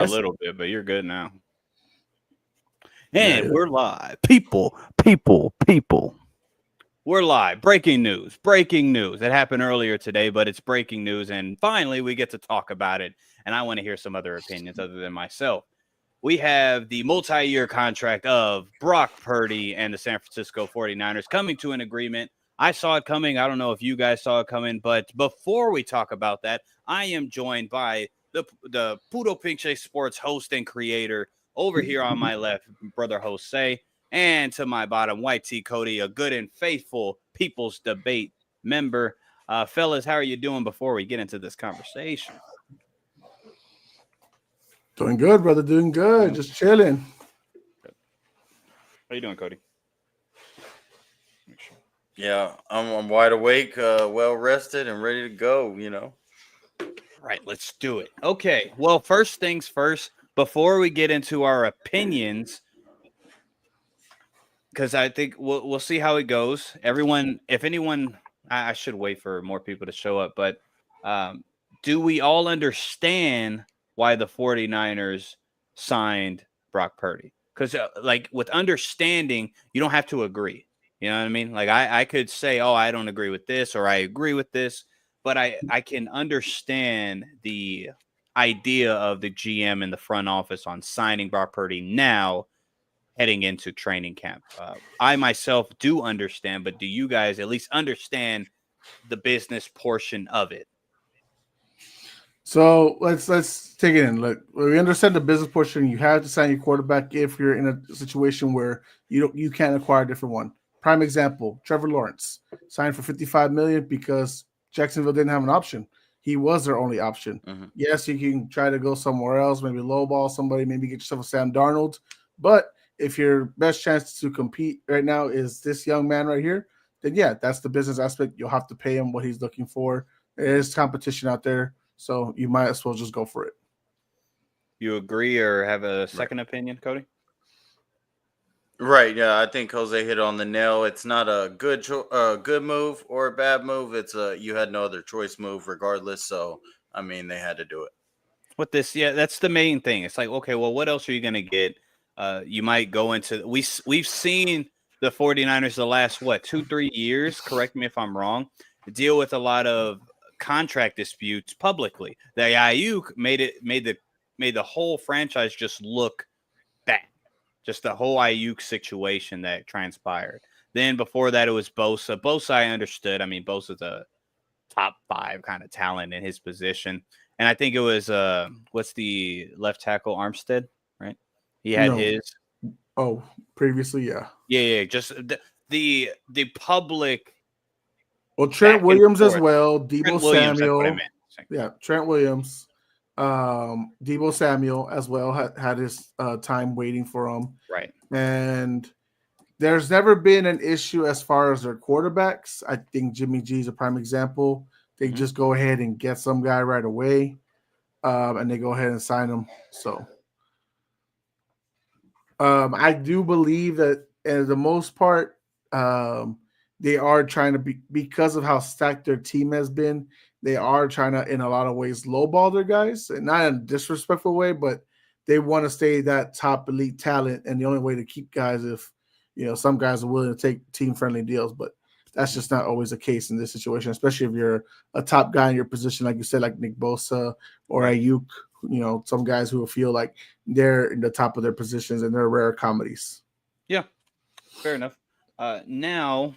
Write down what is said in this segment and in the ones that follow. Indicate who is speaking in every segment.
Speaker 1: A little bit, but you're good now.
Speaker 2: Yeah,
Speaker 1: And we're live. People. We're live. Breaking news. Breaking news. It happened earlier today, but it's breaking news. And finally, we get to talk about it. And I want to hear some other opinions other than myself. We have the multi-year contract of Brock Purdy and the San Francisco 49ers coming to an agreement. I saw it coming. I don't know if you guys saw it coming. But before we talk about that, I am joined by the Pudo Pinche Sports host and creator over here on my left, brother Jose, and to my bottom, White T Cody, a good and faithful People's Debate member. Fellas, how are you doing before we get into this conversation?
Speaker 2: doing good, brother. Doing good. Just chilling.
Speaker 1: How you doing, Cody?
Speaker 3: Yeah, I'm wide awake, well rested, and ready to go.
Speaker 1: Right, let's do it. Okay, well, first things first, before we get into our opinions, because I think we'll see how it goes. Everyone, if anyone, I should wait for more people to show up, but do we all understand why the 49ers signed Brock Purdy? Because, like, with understanding, you don't have to agree. You know what I mean? Like, I could say, oh, I don't agree with this, or I agree with this, but I can understand the idea of the GM in the front office on signing Brock Purdy now heading into training camp. I myself do understand, but do you guys at least understand the business portion of it?
Speaker 2: So let's take it in. Look, we understand the business portion. You have to sign your quarterback if you're in a situation where you can't acquire a different one. Prime example: Trevor Lawrence signed for $55 million because Jacksonville didn't have an option. He was their only option.
Speaker 3: Mm-hmm.
Speaker 2: Yes, you can try to go somewhere else, maybe lowball somebody, maybe get yourself a Sam Darnold. But if your best chance to compete right now is this young man right here, then yeah, that's the business aspect. You'll have to pay him what he's looking for. There is competition out there. So you might as well just go for it.
Speaker 1: You agree or have a second opinion, Cody?
Speaker 3: Right. Yeah, I think Jose hit on the nail. It's not a good move or a bad move. It's you had no other choice move, regardless. So I mean, they had to do it.
Speaker 1: With this, yeah, that's the main thing. It's like, okay, well, what else are you going to get? You might go into we've seen the 49ers the last 2-3 years, correct me if I'm wrong, deal with a lot of contract disputes publicly. The Ayuk made the whole franchise just look bad. Just the whole Ayuk situation that transpired. Then before that, it was Bosa. Bosa, I understood. I mean, Bosa's a top 5 kind of talent in his position. And I think it was what's the left tackle, Armstead, right? He had his.
Speaker 2: Oh, previously, yeah.
Speaker 1: Yeah. Just the public.
Speaker 2: Well, Trent Williams as well.
Speaker 1: Trent Williams, that's what I meant.
Speaker 2: Yeah, Trent Williams. Debo Samuel as well had his time waiting for him.
Speaker 1: Right.
Speaker 2: And there's never been an issue as far as their quarterbacks. I think Jimmy G is a prime example. They just go ahead and get some guy right away, and they go ahead and sign him. So I do believe that, for the most part, they are trying to because of how stacked their team has been. They are trying to, in a lot of ways, lowball their guys, and not in a disrespectful way, but they want to stay that top elite talent. And the only way to keep guys, if some guys are willing to take team friendly deals, but that's just not always the case in this situation, especially if you're a top guy in your position, like you said, like Nick Bosa or Ayuk. Some guys who feel like they're in the top of their positions and they're rare commodities.
Speaker 1: Yeah, fair enough. Now,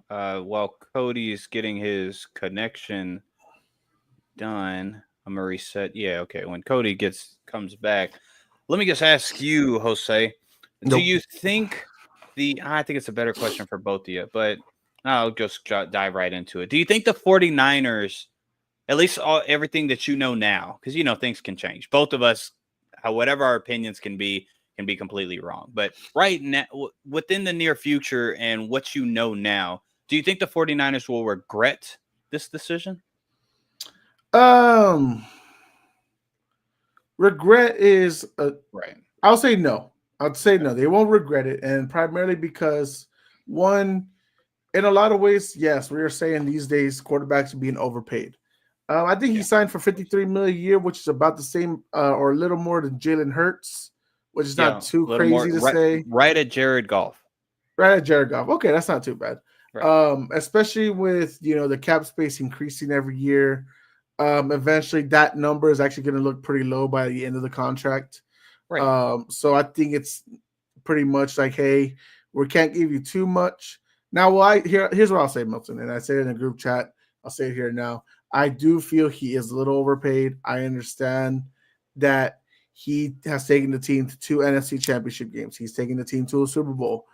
Speaker 1: while Cody is getting his connection done, I'm gonna reset. Yeah, okay. When Cody comes back, let me just ask you, Jose. Do you think I think it's a better question for both of you, but I'll just dive right into it. Do you think the 49ers, at least everything that you know now, because things can change. Both of us, whatever our opinions can be completely wrong. But right now, within the near future and what you know now, do you think the 49ers will regret this decision?
Speaker 2: Regret is
Speaker 1: right.
Speaker 2: I'll say no. I'd say no. They won't regret it, and primarily because, one, in a lot of ways, yes, we are saying these days quarterbacks are being overpaid. I think he signed for $53 million a year, which is about the same or a little more than Jalen Hurts, which is not too
Speaker 1: a little more,
Speaker 2: crazy to say.
Speaker 1: Right at Jared Goff.
Speaker 2: Right at Jared Goff. Okay, that's not too bad.
Speaker 1: Right.
Speaker 2: Especially with the cap space increasing every year. Eventually that number is actually going to look pretty low by the end of the contract.
Speaker 1: Right.
Speaker 2: So I think it's pretty much like, hey, we can't give you too much. Now, well, here's what I'll say, Milton, and I say it in a group chat. I'll say it here now. I do feel he is a little overpaid. I understand that he has taken the team to 2 NFC championship games. He's taken the team to a Super Bowl.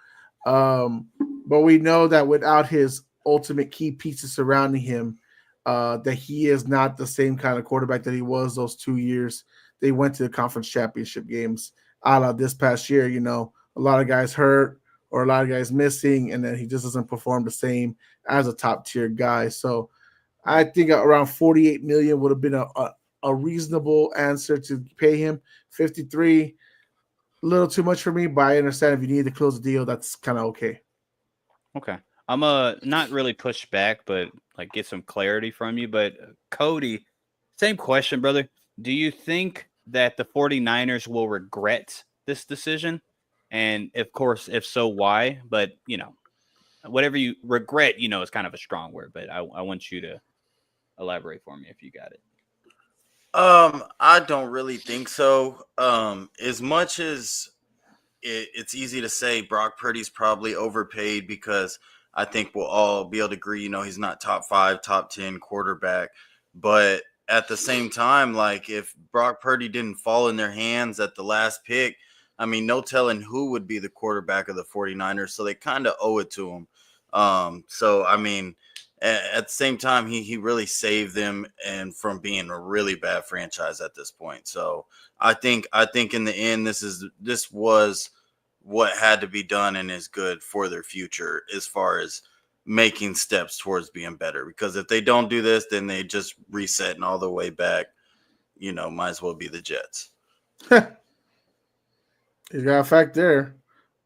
Speaker 2: But we know that without his ultimate key pieces surrounding him, that he is not the same kind of quarterback that he was those 2 years. They went to the conference championship games. A la this past year, a lot of guys hurt or a lot of guys missing, and then he just doesn't perform the same as a top tier guy. So I think around $48 million would have been a reasonable answer to pay him. 53, a little too much for me, but I understand if you need to close the deal, that's kind of okay.
Speaker 1: Okay. I'm not really push back, but like get some clarity from you. But Cody, same question, brother. Do you think that the 49ers will regret this decision? And of course, if so, why? But whatever you regret, is kind of a strong word, but I want you to elaborate for me if you got it.
Speaker 3: I don't really think so. As much as it's easy to say Brock Purdy's probably overpaid, because I think we'll all be able to agree, he's not top 5, top 10 quarterback. But at the same time, like, if Brock Purdy didn't fall in their hands at the last pick, I mean, no telling who would be the quarterback of the 49ers. So they kind of owe it to him. So, I mean, at the same time, he really saved them and from being a really bad franchise at this point. So I think in the end, this was what had to be done and is good for their future as far as making steps towards being better. Because if they don't do this, then they just reset and all the way back, might as well be the Jets.
Speaker 2: You got a fact there.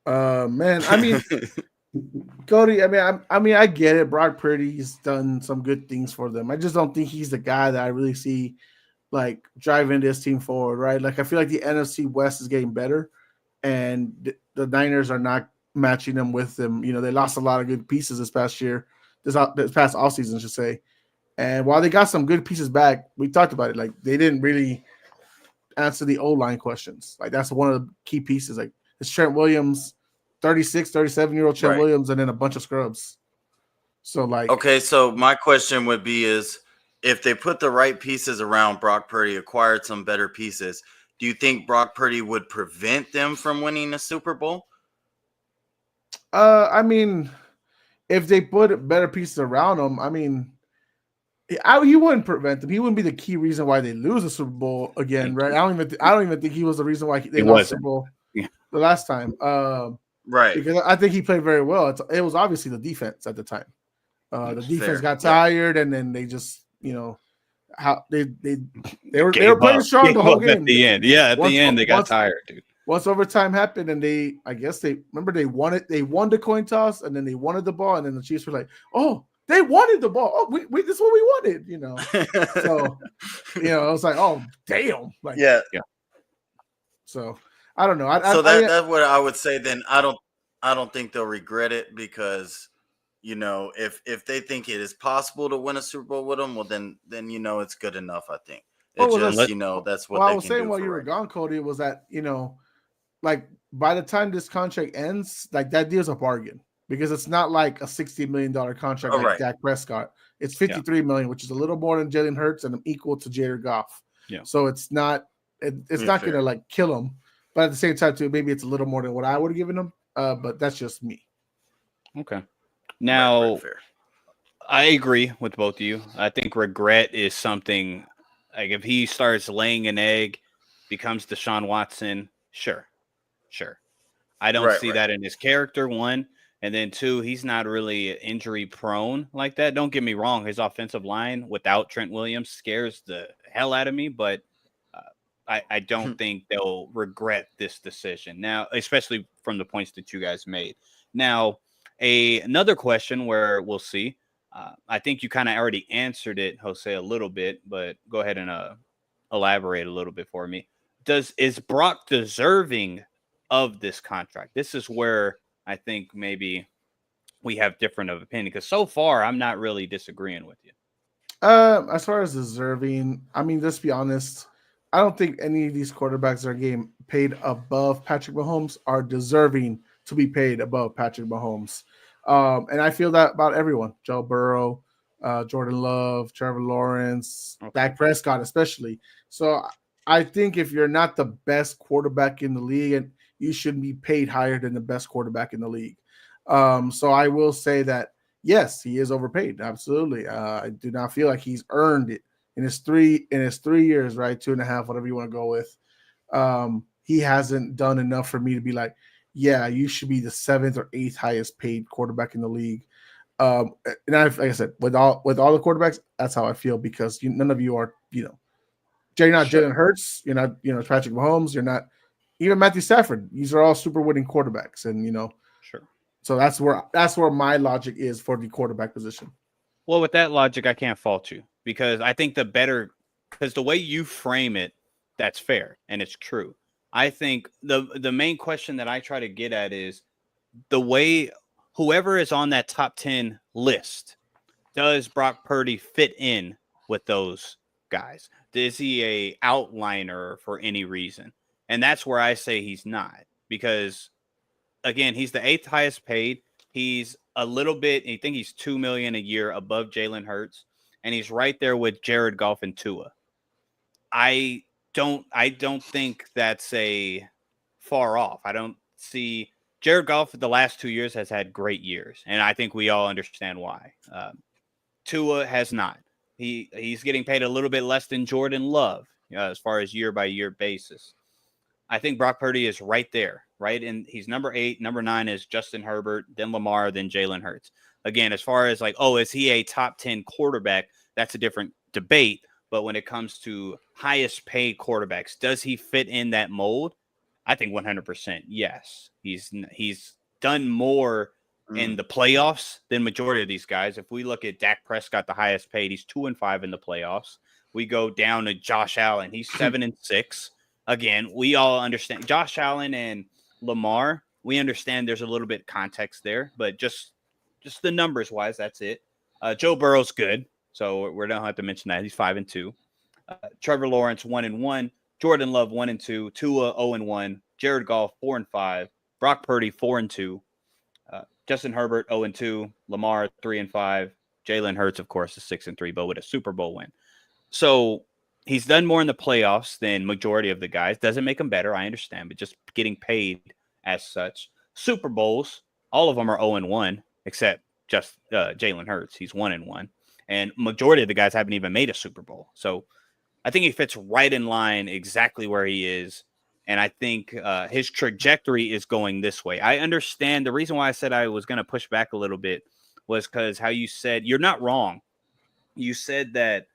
Speaker 2: Man, I mean, Cody, I mean, I get it. Brock Purdy's done some good things for them. I just don't think he's the guy that I really see like driving this team forward, right? Like, I feel like the NFC West is getting better, and the Niners are not matching them with them. They lost a lot of good pieces this past year, this past offseason, I should say. And while they got some good pieces back, we talked about it. Like, they didn't really answer the O-line questions. Like, that's one of the key pieces. Like, it's Trent Williams, 36, 37-year-old Trent Williams, and then a bunch of scrubs. So, like,
Speaker 3: okay, so my question would be is, if they put the right pieces around Brock Purdy, acquired some better pieces, do you think Brock Purdy would prevent them from winning a Super Bowl?
Speaker 2: I mean, if they put better pieces around him, I mean, he wouldn't prevent them. He wouldn't be the key reason why they lose the Super Bowl again, right? I don't even think he was the reason why they lost the Super Bowl the last time.
Speaker 3: Right.
Speaker 2: Because I think he played very well. It was obviously the defense at the time. The defense got tired, and then they just, how they were playing strong the whole game.
Speaker 1: At the end, the end they got tired, dude.
Speaker 2: Once overtime happened, and they won it. They won the coin toss, and then they wanted the ball, and then the Chiefs were like, "Oh, they wanted the ball. Oh, we this is what we wanted," So, I was like, "Oh, damn!" Like,
Speaker 3: yeah.
Speaker 2: So I don't know.
Speaker 3: That's what I would say. Then I don't think they'll regret it, because if they think it is possible to win a Super Bowl with them, well, then it's good enough. I think that's what they
Speaker 2: I was saying while you were gone, Cody, was that like, by the time this contract ends, like, that deal's a bargain, because it's not like a $60 million contract like Dak Prescott. It's $53 million, which is a little more than Jalen Hurts and equal to Jared Goff.
Speaker 1: Yeah.
Speaker 2: So it's not not going to like kill him, but at the same time too, maybe it's a little more than what I would have given him. But that's just me.
Speaker 1: Okay. Now, I agree with both of you. I think regret is something, like, if he starts laying an egg, becomes Deshaun Watson, sure. I don't see that in his character, one. And then two, he's not really injury prone like that. Don't get me wrong. His offensive line without Trent Williams scares the hell out of me, but I don't think they'll regret this decision now, especially from the points that you guys made. Now, another question where we'll see, I think you kind of already answered it, Jose, a little bit, but go ahead and elaborate a little bit for me. Is Brock deserving of this contract? This is where I think maybe we have different of opinion, because so far I'm not really disagreeing with you.
Speaker 2: As far as deserving, I mean, let's be honest. I don't think any of these quarterbacks that are getting paid above Patrick Mahomes are deserving to be paid above Patrick Mahomes. And I feel that about everyone: Joe Burrow, Jordan Love, Trevor Lawrence, Dak Prescott, especially. So I think if you're not the best quarterback in the league, and you shouldn't be paid higher than the best quarterback in the league. So I will say that yes, he is overpaid. Absolutely. I do not feel like he's earned it in his 3 years, right? 2.5, whatever you want to go with. He hasn't done enough for me to be like, yeah, you should be the 7th or 8th highest paid quarterback in the league. And like I said, with all the quarterbacks, that's how I feel, because none of you are, you're not Jalen Hurts, you're not, Patrick Mahomes, you're not even Matthew Stafford. These are all super winning quarterbacks, and
Speaker 1: Sure.
Speaker 2: So that's where my logic is for the quarterback position.
Speaker 1: Well, with that logic, I can't fault you, because I think because the way you frame it, that's fair and it's true. I think the main question that I try to get at is the way whoever is on that top 10 list, does Brock Purdy fit in with those guys? Is he a outliner for any reason? And that's where I say he's not, because again, he's the 8th highest paid. He's a little bit, I think he's $2 million a year above Jalen Hurts, and he's right there with Jared Goff and Tua. I don't think that's a far off. I don't see Jared Goff the last 2 years has had great years, and I think we all understand why. Tua has not. He's getting paid a little bit less than Jordan Love as far as year by year basis. I think Brock Purdy is right there, right? And he's number 8. Number 9 is Justin Herbert, then Lamar, then Jalen Hurts. Again, as far as like, is he a top 10 quarterback? That's a different debate. But when it comes to highest paid quarterbacks, does he fit in that mold? I think 100% yes. He's done more in the playoffs than majority of these guys. If we look at Dak Prescott, the highest paid, he's 2-5 in the playoffs. We go down to Josh Allen, he's 7-6. Again, we all understand Josh Allen and Lamar. We understand there's a little bit of context there, but just the numbers wise, that's it. Joe Burrow's good, so we don't have to mention that. He's 5-2. Trevor Lawrence 1-1. Jordan Love 1-2. Tua 0-1. Jared Goff 4-5. Brock Purdy 4-2. Justin Herbert 0-2. Lamar 3-5. Jalen Hurts, of course, is 6-3, but with a Super Bowl win. So he's done more in the playoffs than majority of the guys. Doesn't make him better, I understand, but just getting paid as such. Super Bowls, all of them are 0-1, except just Jalen Hurts. He's 1-1. And majority of the guys haven't even made a Super Bowl. So I think he fits right in line exactly where he is. And I think his trajectory is going this way. I understand the reason why I said I was going to push back a little bit was because how you said, you're not wrong. You said that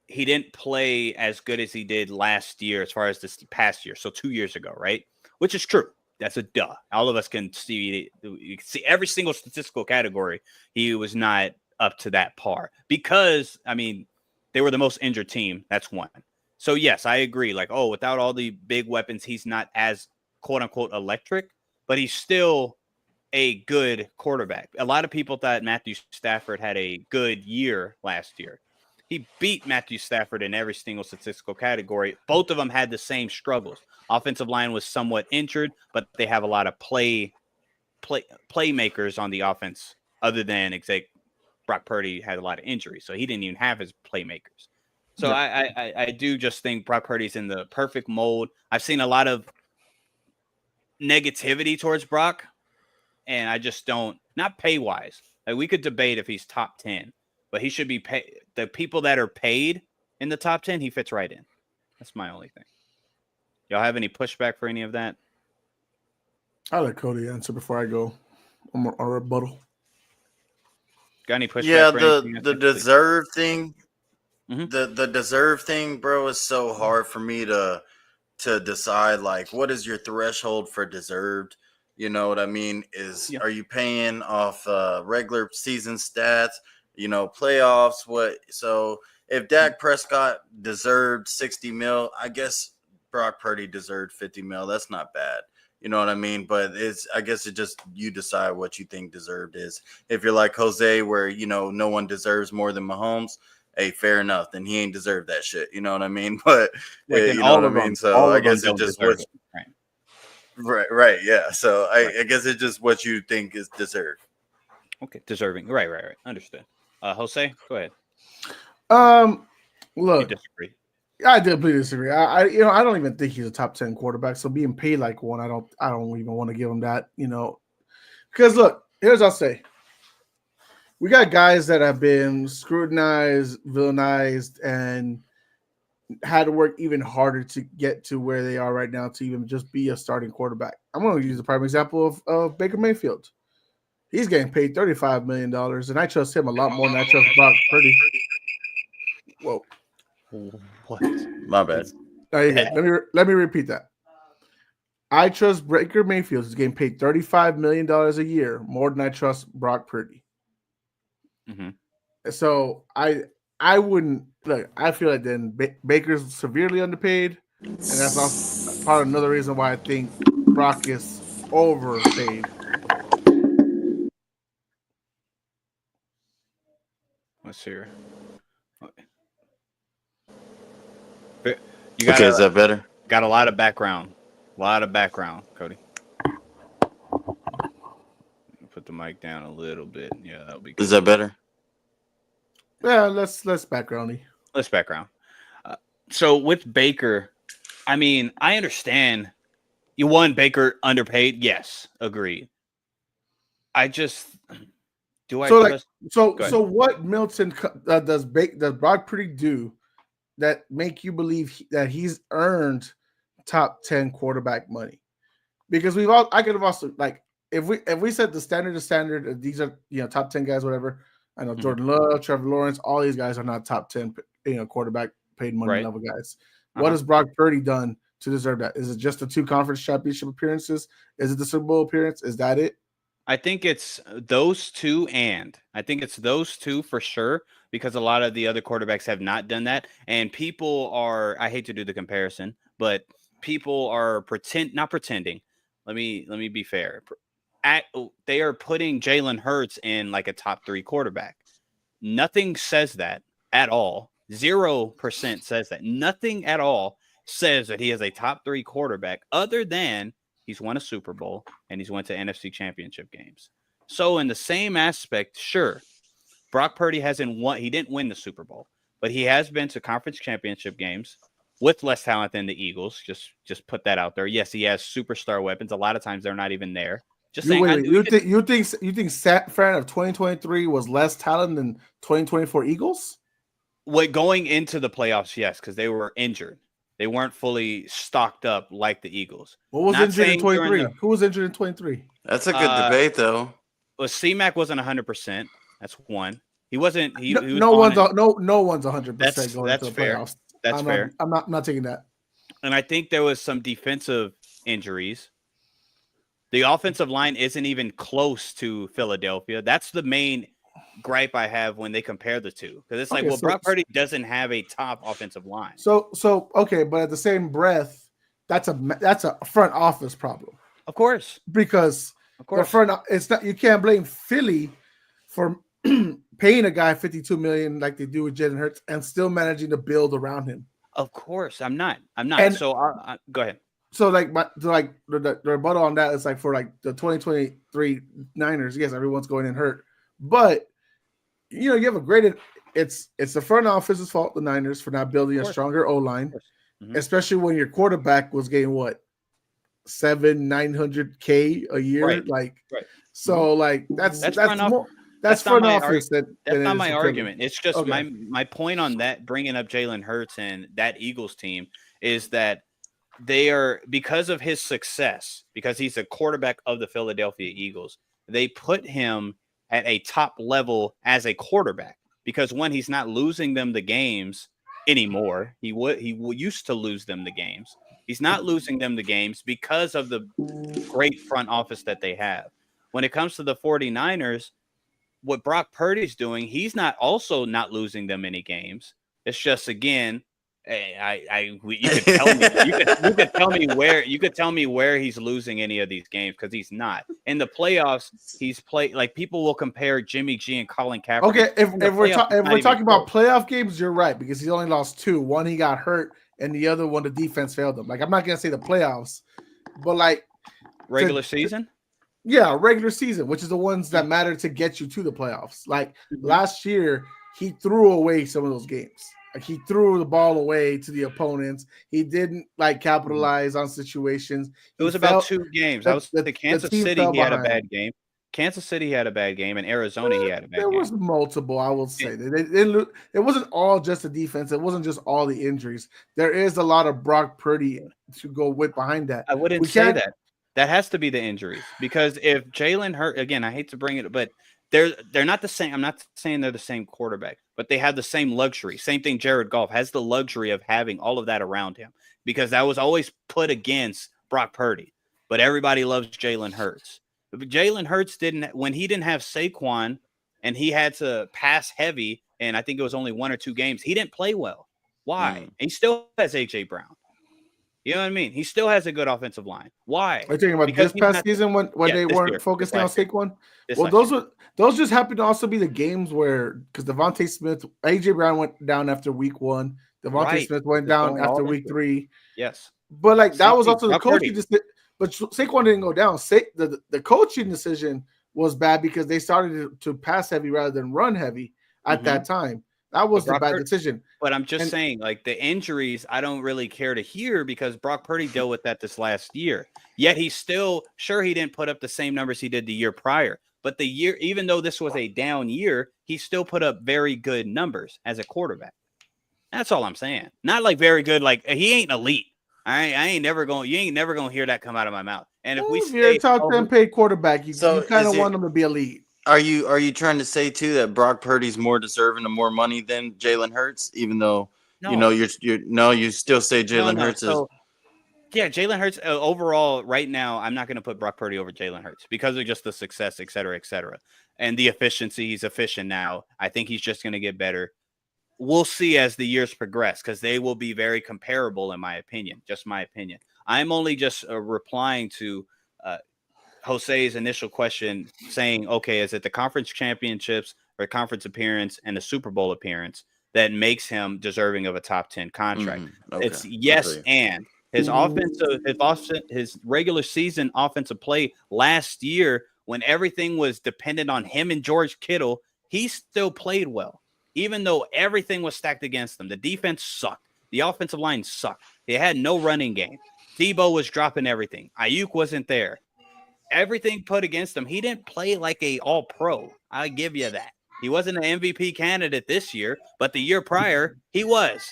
Speaker 1: he didn't play as good as he did last year as far as this past year. So 2 years ago, right? Which is true. That's a duh. All of us can see, you can see every single statistical category. He was not up to that par because, I mean, they were the most injured team. That's one. So yes, I agree. Like, without all the big weapons, he's not as quote unquote electric, but he's still a good quarterback. A lot of people thought Matthew Stafford had a good year last year. He beat Matthew Stafford in every single statistical category. Both of them had the same struggles. Offensive line was somewhat injured, but they have a lot of playmakers on the offense other than Brock Purdy had a lot of injuries, so he didn't even have his playmakers. So yeah. I do just think Brock Purdy's in the perfect mold. I've seen a lot of negativity towards Brock, and I just don't, not pay-wise. Like, we could debate if he's top 10, but he should be paid. The people that are paid in the top 10, he fits right in. That's my only thing. Y'all have any pushback for any of that?
Speaker 2: I'll let Cody answer before I go on rebuttal.
Speaker 1: Got any pushback?
Speaker 3: Yeah,
Speaker 1: for
Speaker 3: the deserve thing.
Speaker 1: Mm-hmm.
Speaker 3: The deserve thing, bro, is so hard for me to decide. Like, what is your threshold for deserved? You know what I mean? Are you paying off regular season stats? playoffs. So if Dak Prescott deserved 60 mil, I guess Brock Purdy deserved 50 mil. That's not bad. You know what I mean? But I guess it just, you decide what you think deserved is. If you're like Jose, where, no one deserves more than Mahomes, hey, fair enough. Then he ain't deserved that shit. You know what I mean? But
Speaker 1: Like,
Speaker 3: you know what I mean? So I guess it just was right. Yeah. So I guess it's just what you think is deserved.
Speaker 1: Okay, deserving. Right. Understood. Jose, go ahead.
Speaker 2: Look,
Speaker 1: You disagree?
Speaker 2: I completely disagree. I don't even think he's a top 10 quarterback. So being paid like one, I don't even want to give him that. Because look, here's what I'll say. We got guys that have been scrutinized, villainized, and had to work even harder to get to where they are right now to even just be a starting quarterback. I'm going to use the prime example of Baker Mayfield. He's getting paid $35 million, and I trust him a lot more than I trust Brock Purdy. Whoa.
Speaker 1: What?
Speaker 3: My bad.
Speaker 2: No, you're good. Let me repeat that. I trust Baker Mayfield is getting paid $35 million a year more than I trust Brock Purdy.
Speaker 1: Mm-hmm.
Speaker 2: So I wouldn't look. I feel like then Baker's severely underpaid, and that's also part of another reason why I think Brock is overpaid.
Speaker 1: Let's hear.
Speaker 3: Okay, is that better?
Speaker 1: Got a lot of background. Cody. Put the mic down a little bit. Yeah, that'll be good.
Speaker 3: Is that better?
Speaker 2: Yeah, let's backgroundy.
Speaker 1: Let's background. So with Baker, I mean, I understand you won Baker underpaid. Yes, agreed. I just
Speaker 2: So what Milton does Brock Purdy do that make you believe that he's earned top 10 quarterback money? Because I could have also, like, if we set the standard, these are top 10 guys, whatever. I know Jordan Love, Trevor Lawrence, all these guys are not top 10 quarterback paid money level guys. What has Brock Purdy done to deserve that? Is it just the 2 conference championship appearances? Is it the Super Bowl appearance? Is that it?
Speaker 1: I think it's those two, for sure, because a lot of the other quarterbacks have not done that. And people are, I hate to do the comparison, but people are not pretending. Let me be fair. They are putting Jalen Hurts in like a top 3 quarterback. Nothing says that at all. 0% says that. Nothing at all says that he is a top 3 quarterback other than he's won a Super Bowl and he's went to NFC championship games. So in the same aspect, sure, Brock Purdy he didn't win the Super Bowl, but he has been to conference championship games with less talent than the Eagles. Just put that out there. Yes, he has superstar weapons. A lot of times they're not even there. Just saying.
Speaker 2: You think Fran of 2023 was less talent than 2024 Eagles?
Speaker 1: Going into the playoffs, yes, because they were injured. They weren't fully stocked up like the Eagles.
Speaker 2: What was injured in 23? Who was injured in 23?
Speaker 3: That's a good debate, though.
Speaker 1: Well, C-Mac wasn't 100%. That's one. He wasn't.
Speaker 2: No one's 100%.
Speaker 1: That's fair.
Speaker 2: Playoffs.
Speaker 1: That's fair.
Speaker 2: I'm not taking that.
Speaker 1: And I think there was some defensive injuries. The offensive line isn't even close to Philadelphia. That's the main gripe I have when they compare the two, because it's Brock Purdy doesn't have a top offensive line.
Speaker 2: So okay, but at the same breath, that's a front office problem.
Speaker 1: Of course,
Speaker 2: because the front, it's not, you can't blame Philly for paying a guy $52 million like they do with Jalen Hurts and still managing to build around him.
Speaker 1: Of course, I'm not. And, so go ahead.
Speaker 2: So the rebuttal on that is like for like the 2023 Niners. Yes, everyone's going in hurt, but you have a great. It's the front office's fault, the Niners, for not building a stronger O-line, especially when your quarterback was getting what $900K a year, So that's front office.
Speaker 1: That's not my argument. It's just my point on that. Bringing up Jalen Hurts and that Eagles team is that they are, because of his success, because he's a quarterback of the Philadelphia Eagles, they put him at a top level as a quarterback, because when he's not losing them the games anymore, he used to lose them the games. He's not losing them the games because of the great front office that they have. When it comes to the 49ers, what Brock Purdy's doing, he's not losing them any games. It's just, again, you could tell me you could tell me where he's losing any of these games, because he's not. In the playoffs, he's played, like, people will compare Jimmy G and Colin Kaepernick.
Speaker 2: Okay, if we're talking about playoff games, you're right, because he only lost 2. One, he got hurt, and the other one, the defense failed him. Like, I'm not gonna say the playoffs, but like
Speaker 1: regular season.
Speaker 2: Yeah, regular season, which is the ones that matter to get you to the playoffs. Like last year, he threw away some of those games. Like, he threw the ball away to the opponents. He didn't capitalize on situations.
Speaker 1: It was about 2 games. Kansas City, he had a bad game. Kansas City had a bad game, and Arizona, he had a bad game.
Speaker 2: There was multiple, I will say. It wasn't all just the defense. It wasn't just all the injuries. There is a lot of Brock Purdy to go with behind that.
Speaker 1: I wouldn't say that. That has to be the injuries, because if Jalen Hurts, again, I hate to bring it, but they're not the same. I'm not saying they're the same quarterback, but they have the same luxury. Same thing. Jared Goff has the luxury of having all of that around him, because that was always put against Brock Purdy. But everybody loves Jalen Hurts. But Jalen Hurts when he didn't have Saquon and he had to pass heavy, and I think it was only 1 or 2 games, he didn't play well. Why? And he still has A.J. Brown. You know what I mean? He still has a good offensive line. Why?
Speaker 2: Are you talking about because this past season when they weren't focusing on Saquon? Well, those just happened to also be the games where, because Devontae Smith, A.J. Brown went down after week 1. Devontae Smith went down after week 3.
Speaker 1: Yes.
Speaker 2: But like that was also the coaching decision. But Saquon didn't go down. The coaching decision was bad because they started to pass heavy rather than run heavy at that time. That was the bad decision.
Speaker 1: But I'm just saying, like, the injuries, I don't really care to hear, because Brock Purdy dealt with that this last year. Yet he still, sure, he didn't put up the same numbers he did the year prior. But the year, even though this was a down year, he still put up very good numbers as a quarterback. That's all I'm saying. Not like very good, like he ain't elite. You ain't never gonna hear that come out of my mouth. And if
Speaker 2: you're a top 10 paid quarterback, you kind of want him to be elite.
Speaker 3: Are you trying to say too that Brock Purdy's more deserving of more money than Jalen Hurts, even though you still say Jalen Hurts is?
Speaker 1: Yeah, Jalen Hurts overall right now, I'm not going to put Brock Purdy over Jalen Hurts because of just the success, et cetera, and the efficiency. He's efficient now. I think he's just going to get better. We'll see as the years progress, because they will be very comparable, in my opinion. Just my opinion. I'm only just replying to Jose's initial question, saying, okay, is it the conference championships or conference appearance and the Super Bowl appearance that makes him deserving of a top 10 contract? Okay. It's yes. And his regular season offensive play last year, when everything was dependent on him and George Kittle, he still played well, even though everything was stacked against them. The defense sucked. The offensive line sucked. They had no running game. Debo was dropping everything. Ayuk wasn't there. Everything put against him. He didn't play like a all-pro. I give you that. He wasn't an MVP candidate this year, but the year prior, he was.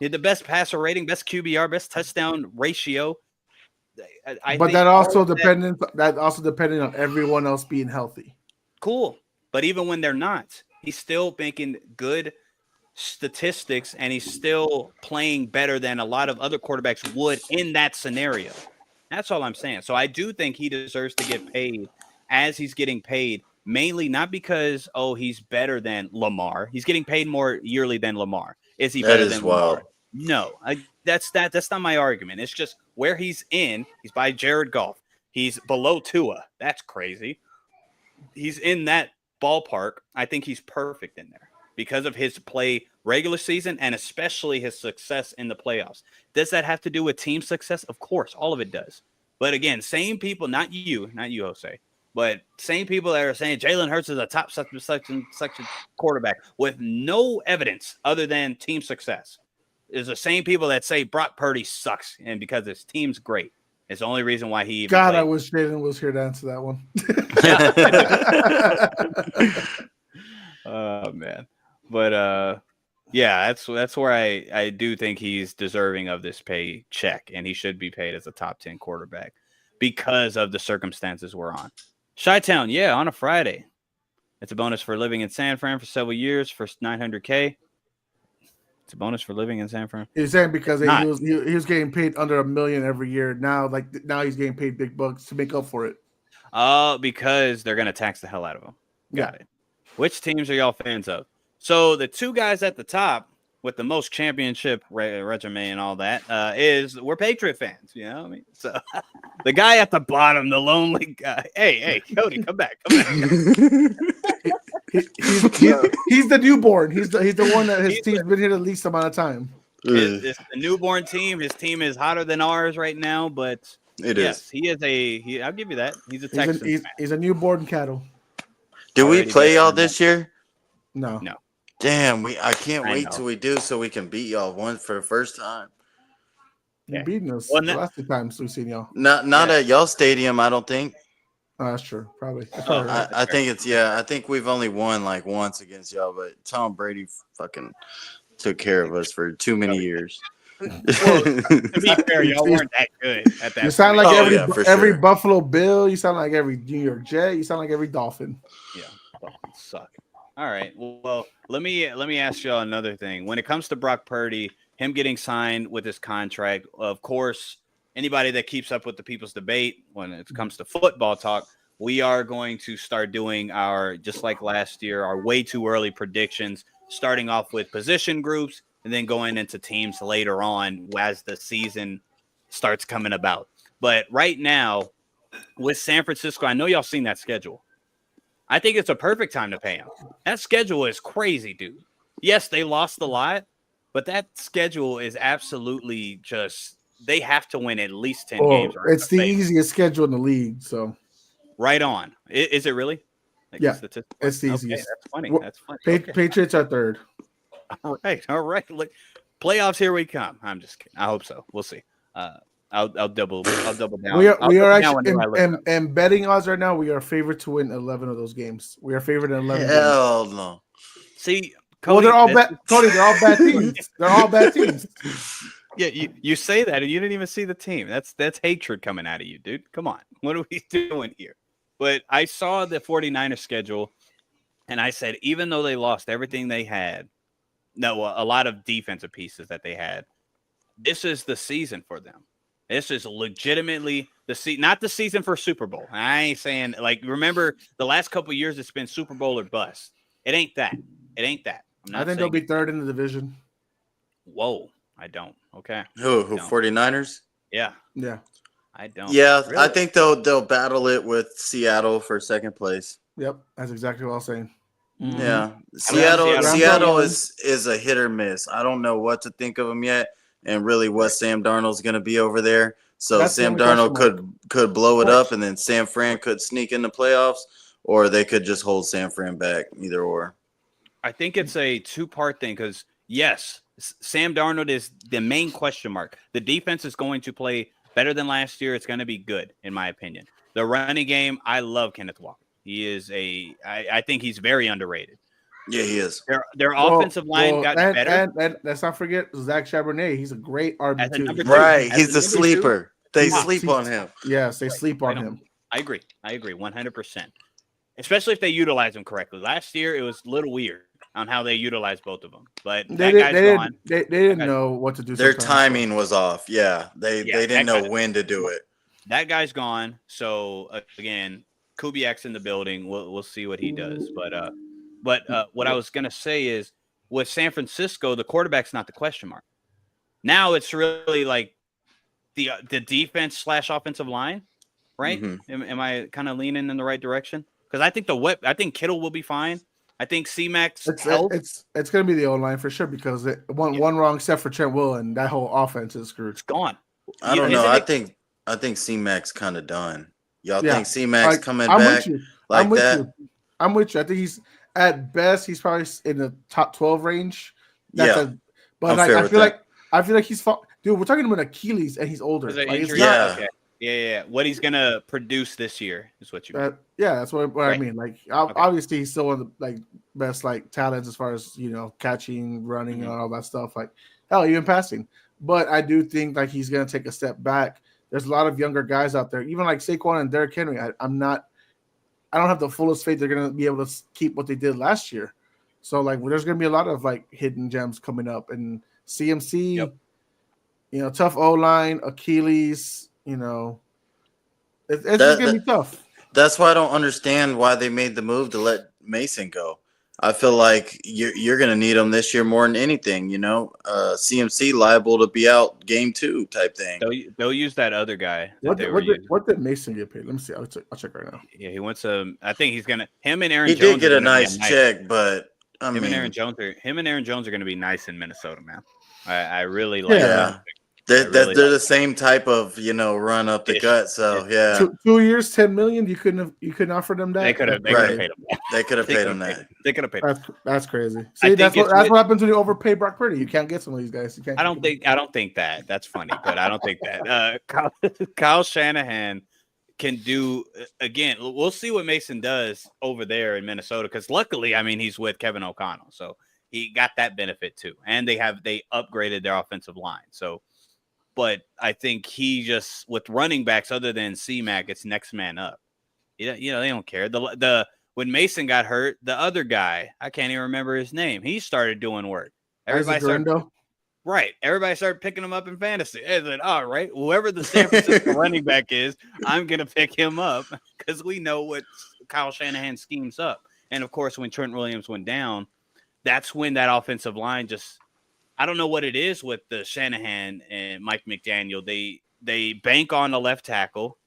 Speaker 1: He had the best passer rating, best QBR, best touchdown ratio.
Speaker 2: But that also depended on everyone else being healthy.
Speaker 1: Cool. But even when they're not, he's still making good statistics, and he's still playing better than a lot of other quarterbacks would in that scenario. That's all I'm saying. So I do think he deserves to get paid as he's getting paid, mainly not because, he's better than Lamar. He's getting paid more yearly than Lamar. Is he better than Lamar? No, that's not my argument. It's just where he's in. He's by Jared Goff. He's below Tua. That's crazy. He's in that ballpark. I think he's perfect in there because of his play regular season and especially his success in the playoffs. Does that have to do with team success? Of course, all of it does. But again, same people, not you, Jose, but same people that are saying Jalen Hurts is a top such quarterback with no evidence other than team success is the same people that say Brock Purdy sucks, and because his team's great. It's the only reason why he even played.
Speaker 2: I wish Jaden was here to answer that one.
Speaker 1: Oh man. But yeah, that's where I do think he's deserving of this pay check, and he should be paid as a top 10 quarterback because of the circumstances we're on. Chi-Town, yeah, on a Friday. It's a bonus for living in San Fran for several years for $900K. It's a bonus for living in San Fran.
Speaker 2: He's saying because he was getting paid under $1 million every year. Now he's getting paid big bucks to make up for it.
Speaker 1: Because they're gonna tax the hell out of him. Got it. Which teams are y'all fans of? So the two guys at the top with the most championship resume and all that we're Patriot fans. You know what I mean? So the guy at the bottom, the lonely guy. Hey, Cody, come back.
Speaker 2: He's the newborn. He's the one that his team's been here the least amount of time.
Speaker 1: It's the newborn team. His team is hotter than ours right now, but
Speaker 3: It is.
Speaker 1: he is I'll give you that. He's a Texan.
Speaker 2: He's a newborn cattle.
Speaker 3: Do we play y'all this year?
Speaker 2: No.
Speaker 3: Damn, I can't wait till we do so we can beat y'all for the first time.
Speaker 2: You're beating us the last 2 times we've seen y'all.
Speaker 3: Not at y'all stadium, I don't think.
Speaker 2: Oh, that's true. Probably.
Speaker 3: I think I think we've only won like once against y'all, but Tom Brady fucking took care of us for too many years.
Speaker 1: Well, to be fair, y'all weren't that good at that.
Speaker 2: You sound like every
Speaker 3: sure.
Speaker 2: Buffalo Bill. You sound like every New York Jet. You sound like every Dolphin.
Speaker 1: Yeah, Dolphins suck. All right. Well, let me ask y'all another thing. When it comes to Brock Purdy, him getting signed with his contract, of course, anybody that keeps up with the people's debate when it comes to football talk, we are going to start doing our, just like last year, our way too early predictions, starting off with position groups and then going into teams later on as the season starts coming about. But right now, with San Francisco, I know y'all seen that schedule. I think it's a perfect time to pay him. That schedule is crazy, dude. Yes, they lost a lot, but that schedule is absolutely just – they have to win at least 10 games.
Speaker 2: It's the easiest schedule in the league, so.
Speaker 1: Right on. Is it really? Like
Speaker 2: yeah, it's the easiest.
Speaker 1: Okay, that's funny. Okay.
Speaker 2: Patriots are third.
Speaker 1: All right. Look, playoffs, here we come. I'm just kidding. I hope so. We'll see. I'll double down.
Speaker 2: We are actually and betting odds right now. We are favored to win 11 of those games. We are favored in 11.
Speaker 3: Hell games. No.
Speaker 1: See, Cody,
Speaker 2: they're all bad. Cody, they're all bad teams. They're all bad teams.
Speaker 1: Yeah, you say that and you didn't even see the team. That's hatred coming out of you, dude. Come on. What are we doing here? But I saw the 49ers schedule and I said, even though they lost everything they had, a lot of defensive pieces that they had, this is the season for them. This is legitimately not the season for Super Bowl. I ain't saying, like, remember the last couple of years it's been Super Bowl or bust. It ain't that.
Speaker 2: I think they'll be third in the division.
Speaker 1: Whoa, I don't. Okay.
Speaker 3: Who 49ers?
Speaker 1: Yeah. I don't.
Speaker 3: Yeah,
Speaker 1: really?
Speaker 3: I think they'll battle it with Seattle for second place.
Speaker 2: Yep, that's exactly what I was saying.
Speaker 3: Mm-hmm. Yeah, Seattle is a hit or miss. I don't know what to think of them yet, and really what Sam Darnold's going to be over there. So that's Sam Darnold could blow it up, and then San Fran could sneak in the playoffs, or they could just hold San Fran back. Either or.
Speaker 1: I think it's a two-part thing because yes, Sam Darnold is the main question mark. The defense is going to play better than last year. It's going to be good, in my opinion. The running game, I love Kenneth Walker. He is I think he's very underrated.
Speaker 3: Yeah, he is.
Speaker 1: Their offensive line got better.
Speaker 2: And let's not forget Zach Charbonnet. He's a great RB2.
Speaker 3: Right. He's a sleeper. They sleep on him.
Speaker 2: Yes, they sleep on him.
Speaker 1: I agree 100%. Especially if they utilize him correctly. Last year, it was a little weird on how they utilized both of them. But they
Speaker 2: didn't know what to do.
Speaker 3: Their timing was off. Yeah, they didn't know when to do it.
Speaker 1: That guy's gone. So, again, Kubiak's in the building. We'll see what he does. But what I was going to say is with San Francisco, the quarterback's not the question mark. Now it's really like the defense / offensive line, right? Mm-hmm. Am I kind of leaning in the right direction? Because I think Kittle will be fine. I think C-Max
Speaker 2: it's going to be the O-line for sure because one wrong step for Trent Will and that whole offense is screwed. It's
Speaker 1: gone.
Speaker 3: I don't know. I think C-Max kind of done. Y'all think C-Max coming back like that?
Speaker 2: I'm with you. I think he's at best he's probably in the top 12 range.
Speaker 3: But
Speaker 2: I feel like he's dude. We're talking about Achilles and he's older.
Speaker 1: Yeah. What he's gonna produce this year is what you mean.
Speaker 2: That's what right. I mean. Like obviously he's still one of the best talents as far as catching, running, and all that stuff. Like hell, even passing. But I do think he's gonna take a step back. There's a lot of younger guys out there, even like Saquon and Derrick Henry. I don't have the fullest faith they're gonna be able to keep what they did last year. So there's gonna be a lot of hidden gems coming up and CMC. Yep. Tough O line, Achilles. It's just gonna be tough.
Speaker 3: That's why I don't understand why they made the move to let Mason go. I feel like you're going to need him this year more than anything. CMC liable to be out game 2 type thing.
Speaker 1: They'll use that other guy. What
Speaker 2: did Mason get paid? Let me see. I'll check right now.
Speaker 1: Yeah, he wants to. I think he's gonna. Him and Aaron.
Speaker 3: He
Speaker 1: Jones
Speaker 3: did get a nice check, but
Speaker 1: him and Aaron Jones are going to be nice in Minnesota, man. I really like.
Speaker 3: Yeah. They're the same type of run up the gut. So yeah,
Speaker 2: 2 years, $10 million. You couldn't offer them that.
Speaker 1: They could have paid him.
Speaker 3: They could have paid him that.
Speaker 1: They could have paid.
Speaker 2: That's crazy. See, that's what happens when you overpay Brock Purdy. You can't get some of these guys. You can't.
Speaker 1: I don't think that. That's funny, but I don't think that. Kyle Shanahan can do again. We'll see what Mason does over there in Minnesota because luckily, I mean, he's with Kevin O'Connell, so he got that benefit too, and they upgraded their offensive line. So. But I think he just with running backs other than C-Mac, it's next man up. They don't care. When Mason got hurt, the other guy, I can't even remember his name. He started doing work. Everybody started picking him up in fantasy. And then, all right, whoever the San Francisco running back is, I'm gonna pick him up because we know what Kyle Shanahan schemes up. And of course, when Trent Williams went down, that's when that offensive line just. I don't know what it is with the Shanahan and Mike McDaniel. They bank on the left tackle,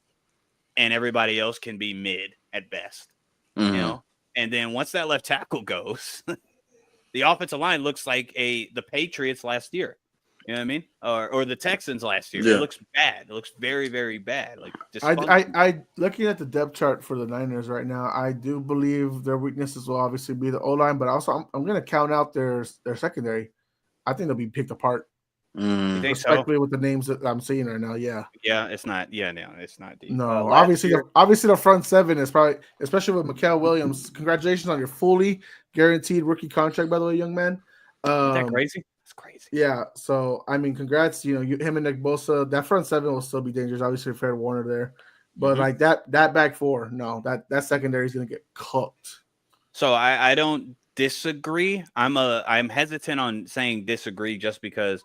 Speaker 1: and everybody else can be mid at best.
Speaker 3: Mm-hmm.
Speaker 1: And then once that left tackle goes, the offensive line looks like the Patriots last year. You know what I mean? Or the Texans last year. Yeah. It looks bad. It looks very, very bad. Like
Speaker 2: I looking at the depth chart for the Niners right now, I do believe their weaknesses will obviously be the O-line, but also I'm going to count out their secondary. I think they'll be picked apart.
Speaker 1: You think so?
Speaker 2: Especially with the names that I'm seeing right now. Yeah.
Speaker 1: Yeah, it's not. Yeah, no, it's not deep.
Speaker 2: No, obviously the front seven is probably, especially with Mikael Williams. Congratulations on your fully guaranteed rookie contract, by the way, young man.
Speaker 1: Isn't that crazy? It's crazy.
Speaker 2: Yeah. So I mean, congrats. Him and Nick Bosa. That front seven will still be dangerous. Obviously, Fred Warner there, but like that back four, no, that secondary is gonna get cooked.
Speaker 1: So I don't disagree. I'm hesitant on saying disagree just because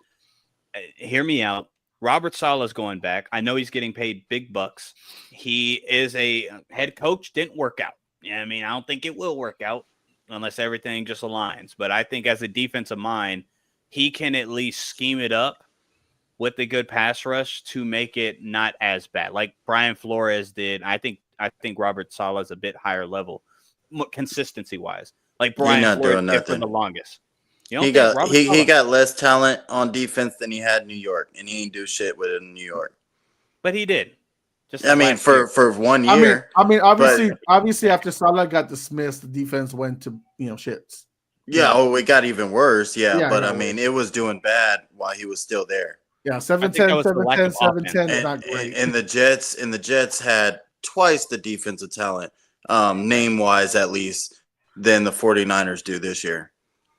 Speaker 1: hear me out. Robert Saleh's going back. I know he's getting paid big bucks. He is a head coach. Didn't work out. I mean, I don't think it will work out unless everything just aligns. But I think as a defensive mind, he can at least scheme it up with a good pass rush to make it not as bad, like Brian Flores did. I think Robert Saleh is a bit higher level, consistency wise. Like Brian Flores did for the longest.
Speaker 3: He got less talent on defense than he had in New York, and he ain't do shit with it in New York.
Speaker 1: But he did.
Speaker 3: For 1 year.
Speaker 2: Obviously, after Saleh got dismissed, the defense went to shits.
Speaker 3: Yeah. It got even worse. Yeah, but I mean, it was doing bad while he was still there.
Speaker 2: Yeah, 7-10, 7-10, 7-10 is not great.
Speaker 3: And the Jets had twice the defensive talent, name wise at least, than the 49ers do this year.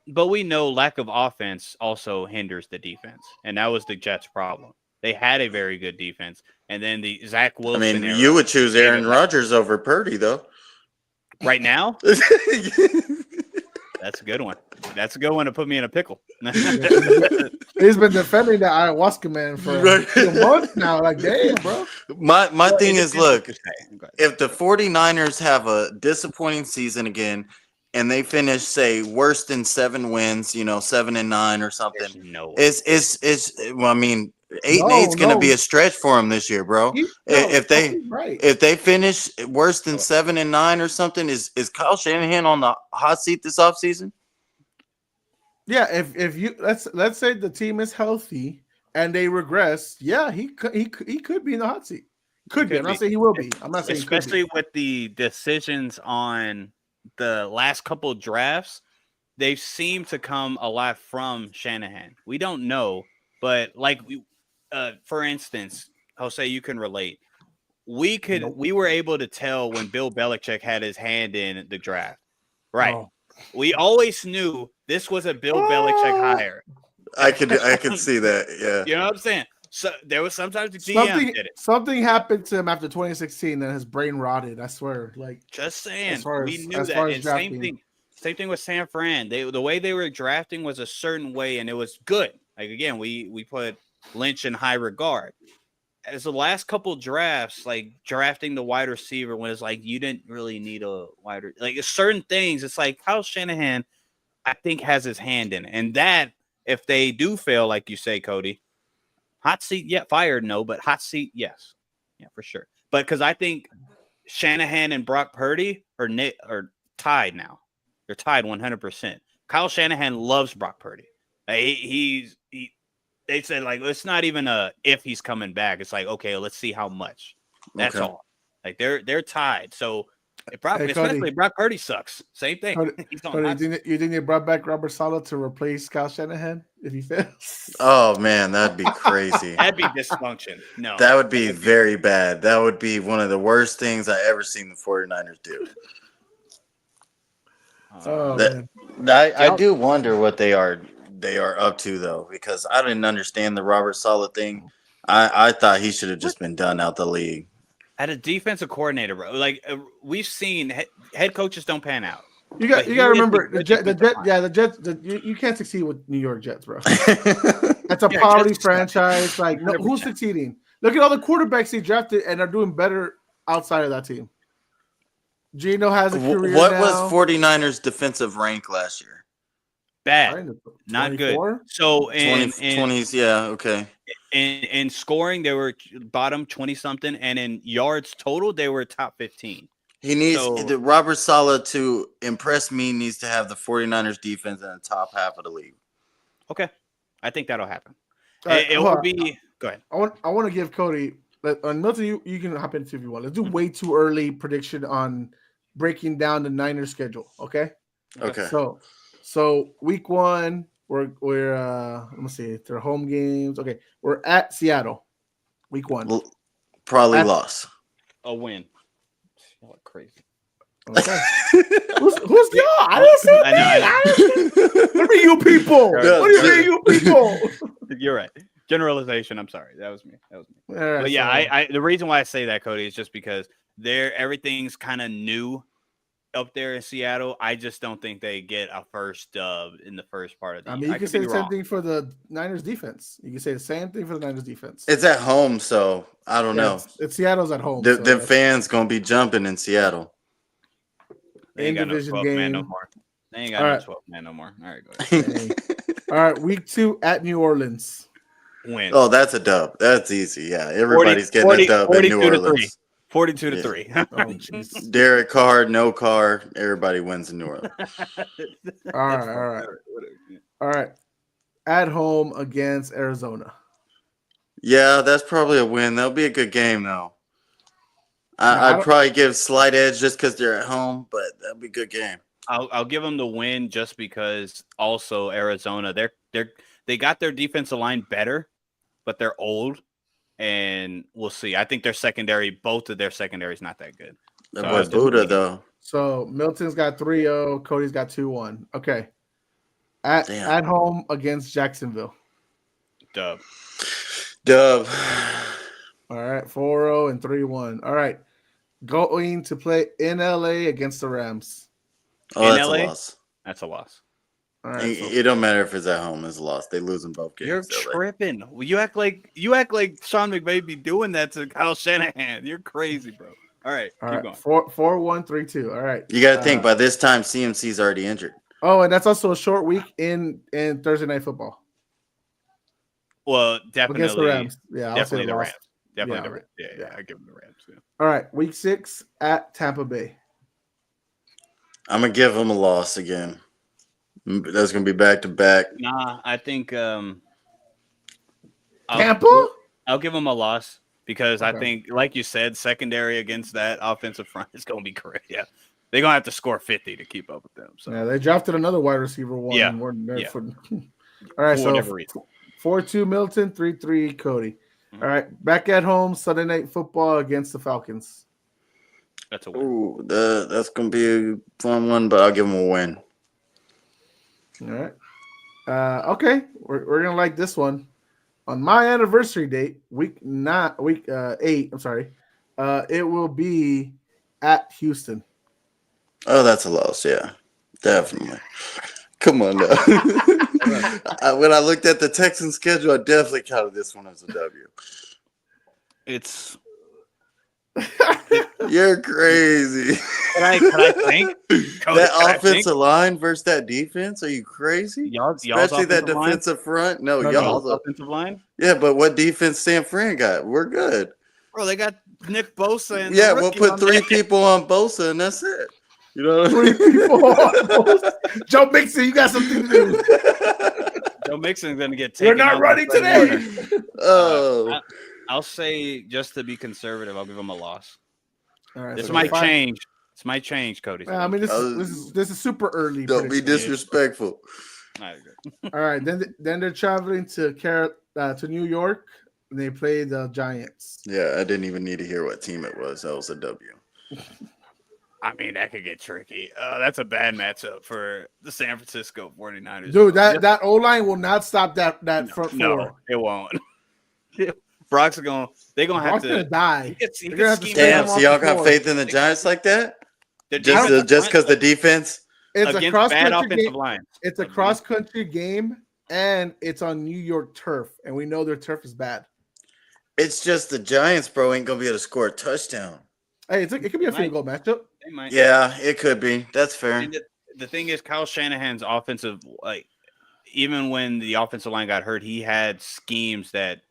Speaker 1: But we know lack of offense also hinders the defense, and that was the Jets' problem. They had a very good defense, and then the Zach Wilson.
Speaker 3: I mean, you would choose Aaron Rodgers over Purdy, though.
Speaker 1: Right now? That's a good one. That's a good one to put me in a pickle.
Speaker 2: He's been defending the ayahuasca man for a month now. Like, damn, bro.
Speaker 3: My thing is, look, if the 49ers have a disappointing season again and they finish, say, worse than 7 wins, 7-9 or something, well, I mean, 8-8's going to be a stretch for them this year, bro. If they finish worse than 7-9 or something, is Kyle Shanahan on the hot seat this offseason?
Speaker 2: Yeah, if you let's say the team is healthy and they regress, yeah, he could be in the hot seat. Could be. I'm not saying he will be. I'm not saying
Speaker 1: especially with the decisions on the last couple of drafts, they seem to come a lot from Shanahan. We don't know, but like for instance, Jose, you can relate. We were able to tell when Bill Belichick had his hand in the draft, right? Oh. We always knew this was a Bill Belichick hire.
Speaker 3: I could see that. Yeah,
Speaker 1: you know what I'm saying. So there was sometimes the GM did it.
Speaker 2: Something happened to him after 2016 and his brain rotted. I swear. Like
Speaker 1: just saying, we knew that. And same thing with San Fran. The way they were drafting was a certain way, and it was good. Like again, we put Lynch in high regard. as the last couple drafts, like drafting the wide receiver when it's like you didn't really need a like certain things. It's like Kyle Shanahan, I think, has his hand in it, and that if they do fail, like you say, Cody, hot seat, yeah, fired, no, but hot seat, yes, yeah, for sure. But because I think Shanahan and Brock Purdy are tied now. They're tied 100%. Kyle Shanahan loves Brock Purdy. They said, like, it's not even a if he's coming back. It's like, okay, let's see how much. That's all. Like they're tied. So especially Brock Purdy sucks. Same thing.
Speaker 2: Cody, you think they brought back Robert Saleh to replace Kyle Shanahan if he fails?
Speaker 3: Oh man, that'd be crazy.
Speaker 1: That'd be dysfunction. No.
Speaker 3: That would be very bad. That would be one of the worst things I ever seen the 49ers do. I do wonder what they are up to though, because I didn't understand the Robert Saleh thing. I thought he should have just been done out the league.
Speaker 1: At a defensive coordinator, bro. Like we've seen, head coaches don't pan out.
Speaker 2: You got to remember the Jets. You can't succeed with New York Jets, bro. That's a poverty franchise. Like, no, who's succeeding? Look at all the quarterbacks he drafted and are doing better outside of that team. Gino has a career
Speaker 3: What
Speaker 2: now.
Speaker 3: was 49ers defensive rank last year?
Speaker 1: Bad, not good. So in
Speaker 3: 20s, yeah, okay.
Speaker 1: In scoring, they were bottom 20 something, and in yards total, they were top 15.
Speaker 3: He needs the Robert Saleh to impress me. Needs to have the 49ers defense in the top half of the league.
Speaker 1: Okay, I think that'll happen. It will be. Go ahead.
Speaker 2: I want to give Cody. Milton, you can hop into if you want. Let's do way too early prediction on breaking down the Niners schedule. Okay.
Speaker 3: Okay.
Speaker 2: So week 1, we're let me see, their home games. Okay, we're at Seattle. Week 1.
Speaker 3: Probably loss.
Speaker 1: A win. Y'all are crazy.
Speaker 2: Okay. who's y'all? I didn't say that. What are you people? What do you mean, you people?
Speaker 1: You're right. Generalization. I'm sorry. That was me. Right, but yeah, I the reason why I say that, Cody, is just because everything's kind of new up there in Seattle. I just don't think they get a first dub in the first part of the year.
Speaker 2: You can say the same thing for the Niners defense. You can say the same thing for the Niners defense.
Speaker 3: It's at home, so I don't know.
Speaker 2: It's Seattle's at home.
Speaker 3: The fans gonna be jumping in Seattle.
Speaker 1: They ain't got no 12 man no more. They ain't got no 12 man no more. All right, go ahead.
Speaker 2: All right, week 2 at New Orleans.
Speaker 1: Win.
Speaker 3: Oh, that's a dub. That's easy. Yeah, everybody's getting a dub at New Orleans.
Speaker 1: 42-3.
Speaker 3: Derek Carr, no Carr. Everybody wins in New Orleans.
Speaker 2: All right. At home against Arizona.
Speaker 3: Yeah, that's probably a win. That'll be a good game, though. I'd probably give slight edge just because they're at home, but that'll be a good game.
Speaker 1: I'll give them the win just because also Arizona, they got their defensive line better, but they're old. And we'll see. I think both of their secondary is not that good.
Speaker 3: That was Buddha, though.
Speaker 2: So Milton's got 3-0. Cody's got 2-1. Okay. At home against Jacksonville.
Speaker 1: Dub.
Speaker 2: All right. 4-0 and 3-1. All right. Going to play in LA against the Rams.
Speaker 3: Oh, that's a loss.
Speaker 1: That's a loss.
Speaker 2: All right,
Speaker 3: it don't matter if it's at home; it's a loss. They lose in both games.
Speaker 1: You're tripping. You act like Sean McVay be doing that to Kyle Shanahan. You're crazy, bro. All right, keep going.
Speaker 2: 4-1, 3-2. All right.
Speaker 3: You got to think by this time CMC's already injured.
Speaker 2: Oh, and that's also a short week in Thursday Night Football.
Speaker 1: Well, definitely
Speaker 2: against the Rams. Yeah,
Speaker 1: definitely the Rams. Definitely the Rams. Yeah, I give them the Rams. Yeah.
Speaker 2: All right, week 6 at Tampa Bay.
Speaker 3: I'm gonna give them a loss again. That's gonna be back to back.
Speaker 1: Nah, I think
Speaker 2: Tampa.
Speaker 1: I'll give them a loss because I think, like you said, secondary against that offensive front is gonna be great. Yeah, they're gonna have to score 50 to keep up with them. So
Speaker 2: yeah, they drafted another wide receiver one.
Speaker 1: Yeah.
Speaker 2: All right, so 4-2 Milton, 3-3 Cody. Mm-hmm. All right, back at home, Sunday Night Football against the Falcons.
Speaker 1: That's a win.
Speaker 3: Ooh, that's gonna be a fun one, but I'll give them a win.
Speaker 2: All right. Okay, we're gonna like this one. On my anniversary date, week 8. I'm sorry. It will be at Houston.
Speaker 3: Oh, that's a loss. Yeah, definitely. Come on now. When I looked at the Texans schedule, I definitely counted this one as a W.
Speaker 1: It's
Speaker 3: You're crazy.
Speaker 1: can I think? Cody,
Speaker 3: That
Speaker 1: can I
Speaker 3: offensive
Speaker 1: think?
Speaker 3: line versus that defense? Are you crazy?
Speaker 1: Y'all's
Speaker 3: Especially that
Speaker 1: offensive line?
Speaker 3: defensive front. No,
Speaker 2: No,
Speaker 3: y'all's
Speaker 1: Y'all's offensive line?
Speaker 3: yeah, but what defense San Fran got? We're good.
Speaker 1: Bro, they got Nick Bosa and
Speaker 3: Yeah,
Speaker 1: the
Speaker 3: we'll
Speaker 1: rookie
Speaker 3: put
Speaker 1: on
Speaker 3: 3
Speaker 1: there.
Speaker 3: people on Bosa and that's it. You know what I
Speaker 2: 3
Speaker 3: mean?
Speaker 2: people almost. Joe Mixon, you got something to do.
Speaker 1: Joe Mixon's gonna get
Speaker 2: You're
Speaker 1: taken
Speaker 2: not
Speaker 1: out by
Speaker 2: running
Speaker 1: Fred
Speaker 2: today.
Speaker 1: Warner.
Speaker 3: Oh,
Speaker 1: I'll say, just to be conservative, I'll give him a loss.
Speaker 2: All right,
Speaker 1: This
Speaker 2: so
Speaker 1: might
Speaker 2: five-
Speaker 1: change. This might change, Cody.
Speaker 2: I mean,
Speaker 3: Uh,
Speaker 2: this is super early.
Speaker 3: don't be
Speaker 2: prediction.
Speaker 3: disrespectful.
Speaker 1: All right, good.
Speaker 2: All right, then they're traveling to New York, and they play the Giants.
Speaker 3: Yeah, I didn't even need to hear what team it was. That was a W.
Speaker 1: I mean, that could get tricky. That's a bad matchup for the San Francisco 49ers.
Speaker 2: Dude, that O line will not stop that front four.
Speaker 1: No, it won't. Brock's they're gonna have
Speaker 2: Brock's gonna
Speaker 1: to
Speaker 2: die.
Speaker 1: He
Speaker 2: They're
Speaker 1: could
Speaker 2: gonna have to
Speaker 1: scheme
Speaker 2: stay
Speaker 3: Damn,
Speaker 2: him
Speaker 3: so
Speaker 2: off
Speaker 3: y'all
Speaker 2: the
Speaker 3: got
Speaker 2: floor.
Speaker 3: faith in the Giants like that?
Speaker 1: the
Speaker 3: Just because the defense?
Speaker 2: It's a
Speaker 1: against
Speaker 2: cross
Speaker 1: bad
Speaker 2: country
Speaker 1: offensive
Speaker 2: game.
Speaker 1: line.
Speaker 2: It's a cross country game, and it's on New York turf, and we know their turf is bad.
Speaker 3: It's just the Giants, bro, ain't gonna be able to score a touchdown.
Speaker 2: Hey, it could be a field goal matchup.
Speaker 1: They might.
Speaker 3: Yeah, it could be. That's fair.
Speaker 1: And the thing is, Kyle Shanahan's offensive, like, even when the offensive line got hurt, he had schemes that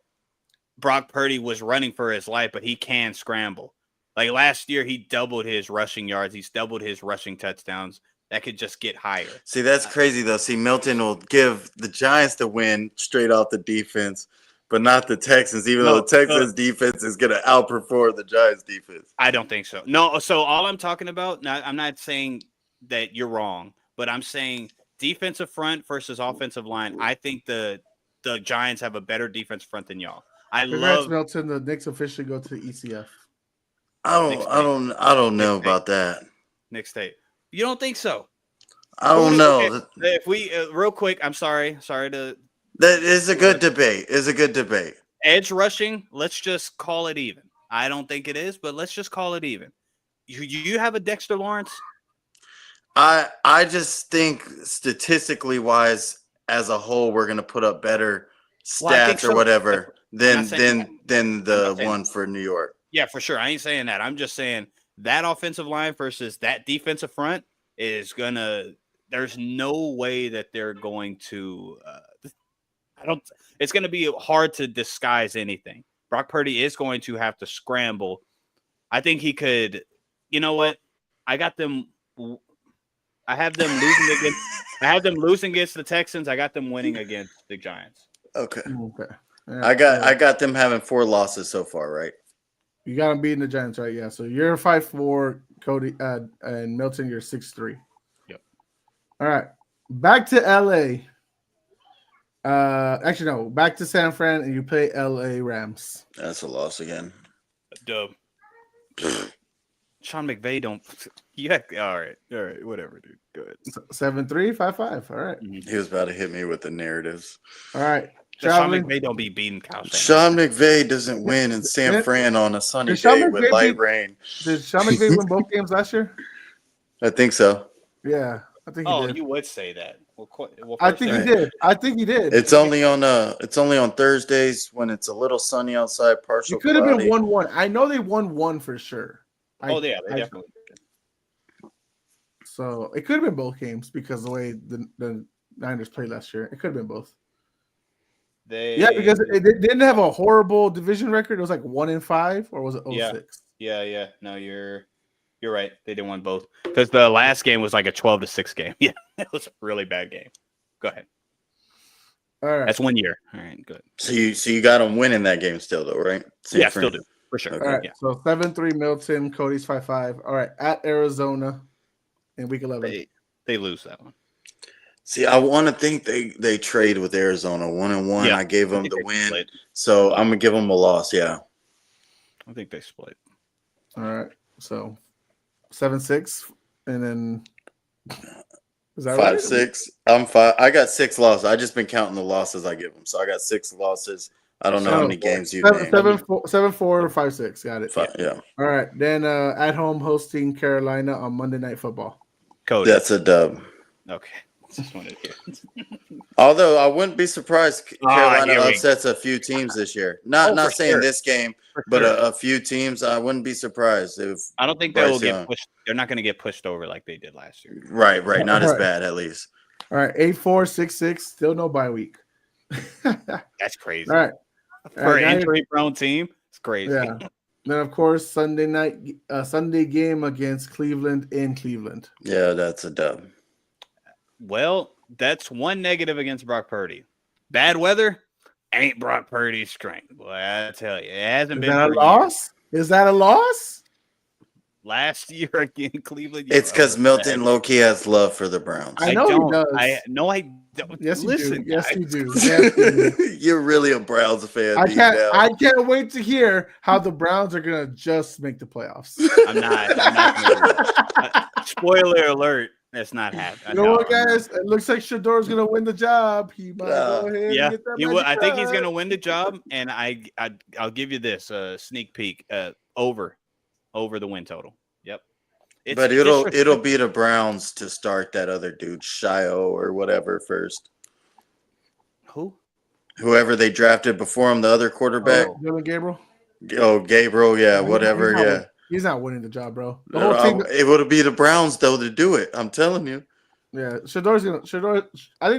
Speaker 1: Brock Purdy was running for his life, but he can scramble. Like last year, he doubled his rushing yards. He's doubled his rushing touchdowns. That could just get higher.
Speaker 3: See, that's crazy, though. See, Milton will give the Giants the win straight off the defense, but not the Texans, even though the Texans defense is going to outperform the Giants defense.
Speaker 1: I don't think so. No, so all I'm talking about, I'm not saying that you're wrong, but I'm saying defensive front versus offensive line. I think the Giants have a better defense front than y'all.
Speaker 2: Congrats, Milton. The Knicks officially go to the ECF.
Speaker 3: I don't know about that.
Speaker 1: Nick State. You don't think so?
Speaker 3: I don't know.
Speaker 1: Okay, if we real quick, I'm sorry to.
Speaker 3: That is a good debate. It's a good debate.
Speaker 1: Edge rushing. Let's just call it even. I don't think it is, but let's just call it even. You have a Dexter Lawrence?
Speaker 3: I just think statistically wise, as a whole, we're gonna put up better stats or whatever than the one for New York.
Speaker 1: Yeah, for sure. I ain't saying that. I'm just saying that offensive line versus that defensive front is gonna. There's no way that they're going to. It's going to be hard to disguise anything. Brock Purdy is going to have to scramble. I think he could. You know what? I have them losing against. I have them losing against the Texans. I got them winning against the Giants.
Speaker 3: Okay.
Speaker 2: Yeah,
Speaker 3: I got them having 4 losses so far, right?
Speaker 2: You got them beating the Giants, right? Yeah. So you're 5-4, Cody, and Milton, you're 6-3.
Speaker 1: Yep.
Speaker 2: All right. Back to LA. Actually, no. Back to San Fran, and you play LA Rams.
Speaker 3: That's a loss again.
Speaker 1: Dub. Sean McVay don't. Yeah. All right. Whatever, dude. Go ahead.
Speaker 2: 7-3, 5-5. All right.
Speaker 3: He was about to hit me with the narratives.
Speaker 2: All right.
Speaker 1: Sean McVay don't be beating Kyle Shanahan.
Speaker 3: Sean McVay doesn't win in San Fran on a sunny day with light rain.
Speaker 2: Did Sean McVay win both games last year?
Speaker 3: I think so.
Speaker 2: Yeah, I think he did.
Speaker 1: You would say that.
Speaker 2: I think he did.
Speaker 3: It's only on Thursdays when it's a little sunny outside, partial.
Speaker 2: It could have been 1-1. I know they won one for sure.
Speaker 1: They definitely did.
Speaker 2: So it could have been both games because the way the Niners played last year. It could have been both. Because it didn't have a horrible division record. It was like 1-5, or was it 0-6?
Speaker 1: Yeah. No, you're right. They didn't win both because the last game was like a 12-6 game. Yeah, it was a really bad game. Go ahead.
Speaker 2: All right,
Speaker 1: that's 1 year. All right, good.
Speaker 3: So you got them winning that game still, though, right?
Speaker 1: Yeah, still do for sure.
Speaker 3: Okay.
Speaker 2: All right.
Speaker 1: Yeah.
Speaker 2: So 7-3 Milton. Cody's 5-5. All right, at Arizona in week 11.
Speaker 1: They lose that one.
Speaker 3: See, I want to think they trade with Arizona 1-1.
Speaker 1: Yeah,
Speaker 3: I gave them the win,
Speaker 1: split.
Speaker 3: so I'm gonna give them a loss. Yeah,
Speaker 1: I think they split.
Speaker 2: All right, so 7-6, and then is that
Speaker 3: 5-6. I'm 5. I got 6 losses. I just been counting the losses I give them, so I got 6 losses. I don't know how many games you named.
Speaker 2: 7-4 or 5-6. Got it.
Speaker 3: Yeah.
Speaker 2: All right, then at home hosting Carolina on Monday Night Football.
Speaker 1: Cody.
Speaker 3: That's a dub.
Speaker 1: Okay. Just wanted to hear.
Speaker 3: Although I wouldn't be surprised Carolina
Speaker 1: here we
Speaker 3: upsets a few teams this year. Not
Speaker 1: for
Speaker 3: saying
Speaker 1: sure.
Speaker 3: this game,
Speaker 1: For
Speaker 3: but
Speaker 1: sure.
Speaker 3: a few teams. I wouldn't be surprised if
Speaker 1: I don't think they
Speaker 3: Bryce
Speaker 1: will get
Speaker 3: Young.
Speaker 1: pushed. They're not going to get pushed over like they did last year.
Speaker 3: Right. Not as
Speaker 2: Right.
Speaker 3: bad, at least.
Speaker 2: All right, 8-4-6-6. Still no bye week.
Speaker 1: That's crazy.
Speaker 2: All right.
Speaker 1: For an injury-prone team, it's crazy.
Speaker 2: Yeah. Then of course Sunday game against Cleveland in Cleveland.
Speaker 3: Yeah, that's a dub.
Speaker 1: Well, that's one negative against Brock Purdy. Bad weather ain't Brock Purdy's strength. Boy, I tell you, it hasn't been
Speaker 2: That
Speaker 1: for
Speaker 2: a loss? Is that a loss?
Speaker 1: last year again, Cleveland.
Speaker 3: It's because Milton low-key has love for the Browns.
Speaker 2: I know he does.
Speaker 1: I don't.
Speaker 2: Yes, you
Speaker 1: Listen,
Speaker 2: do. Yes,
Speaker 1: guys.
Speaker 2: you do. Yes, you do.
Speaker 3: You're really a Browns fan.
Speaker 2: I can't wait to hear how the Browns are gonna just make the playoffs.
Speaker 1: I'm not. Spoiler alert. That's not happening.
Speaker 2: You know what, guys? It looks like Shador's gonna win the job. He might go ahead.
Speaker 1: Yeah,
Speaker 2: and get that
Speaker 1: he will. I think he's
Speaker 2: magic
Speaker 1: going to
Speaker 2: cut.
Speaker 1: win the job, and I'll give you this sneak peek over the win total. Yep.
Speaker 3: But it'll be the Browns to start that other dude, Shio or whatever first.
Speaker 1: Who?
Speaker 3: Whoever they drafted before him, the other quarterback.
Speaker 2: Dylan Gabriel.
Speaker 3: Oh, Gabriel, yeah, whatever, yeah.
Speaker 2: He's not winning the job, bro. The whole team.
Speaker 3: It would be the Browns though to do it. I'm telling you.
Speaker 2: Yeah, Shador. I think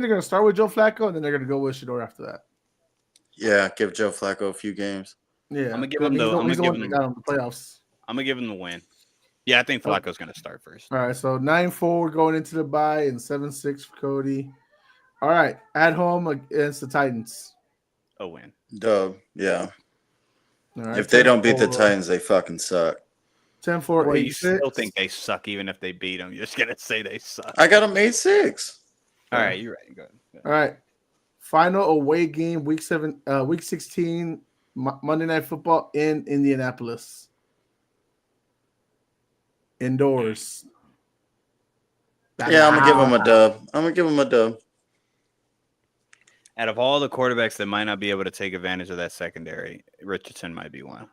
Speaker 2: they're gonna start with Joe Flacco, and then they're gonna go with Shador after that.
Speaker 3: Yeah, give Joe Flacco a few games.
Speaker 2: Yeah,
Speaker 1: I'm gonna give him the
Speaker 2: playoffs.
Speaker 1: I'm gonna give him the win. Yeah, I think Flacco's gonna start first.
Speaker 2: All right, so 9-4 going into the bye and 7-6 for Cody. All right, at home against the Titans.
Speaker 1: A win.
Speaker 3: Dub, yeah.
Speaker 2: All right,
Speaker 3: if they don't beat the Titans, they fucking suck.
Speaker 2: 10-4,
Speaker 1: Well,
Speaker 2: 8-6.
Speaker 1: you still think they suck even if they beat them. You're just gonna say they suck.
Speaker 3: I got them 8-6.
Speaker 1: All right, you're right. Go ahead.
Speaker 2: All right, final away game, week 16, Monday Night Football in Indianapolis. Indoors.
Speaker 3: Yeah, I'm gonna give them a dub.
Speaker 1: Out of all the quarterbacks that might not be able to take advantage of that secondary, Richardson might be one.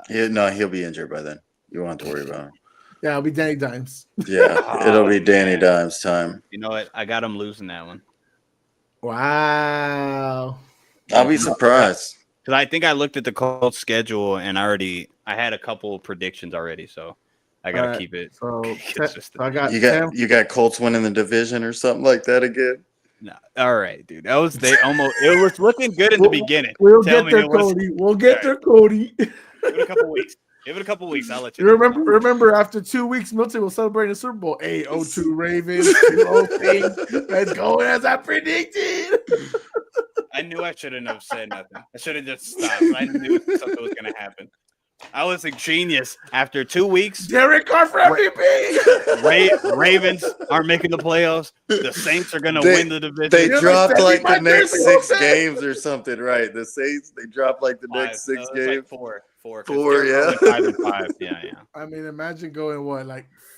Speaker 3: He'll be injured by then. You won't have to worry about him.
Speaker 2: Yeah, it'll be Danny Dimes.
Speaker 3: Yeah, it'll be Danny Dimes time.
Speaker 1: You know what? I got him losing that one.
Speaker 2: Wow.
Speaker 3: I'll be surprised.
Speaker 1: Because I think I looked at the Colts schedule and I had a couple of predictions already, so I gotta keep it.
Speaker 2: So
Speaker 1: consistent.
Speaker 3: You got Colts winning the division or something like that again.
Speaker 1: No, all right, dude. It was looking good in the beginning.
Speaker 2: We'll get there, Cody. We'll get there, Cody.
Speaker 1: Give it a couple weeks. I'll let you
Speaker 2: know. Remember, after 2 weeks, Milton will celebrate the Super Bowl. 8-02 Ravens, 2-0. Let's go as I predicted.
Speaker 1: I knew I shouldn't have said nothing. I should have just stopped. I knew something was going to happen. I was a genius. After 2 weeks,
Speaker 2: Derek Carr for MVP.
Speaker 1: Ravens aren't making the playoffs. The Saints are going to win the division.
Speaker 3: They dropped like the next 6 games or something, right? The Saints, they dropped like the next 6 games.
Speaker 1: Like four,
Speaker 3: yeah.
Speaker 1: 5-5. Yeah.
Speaker 2: I mean, imagine going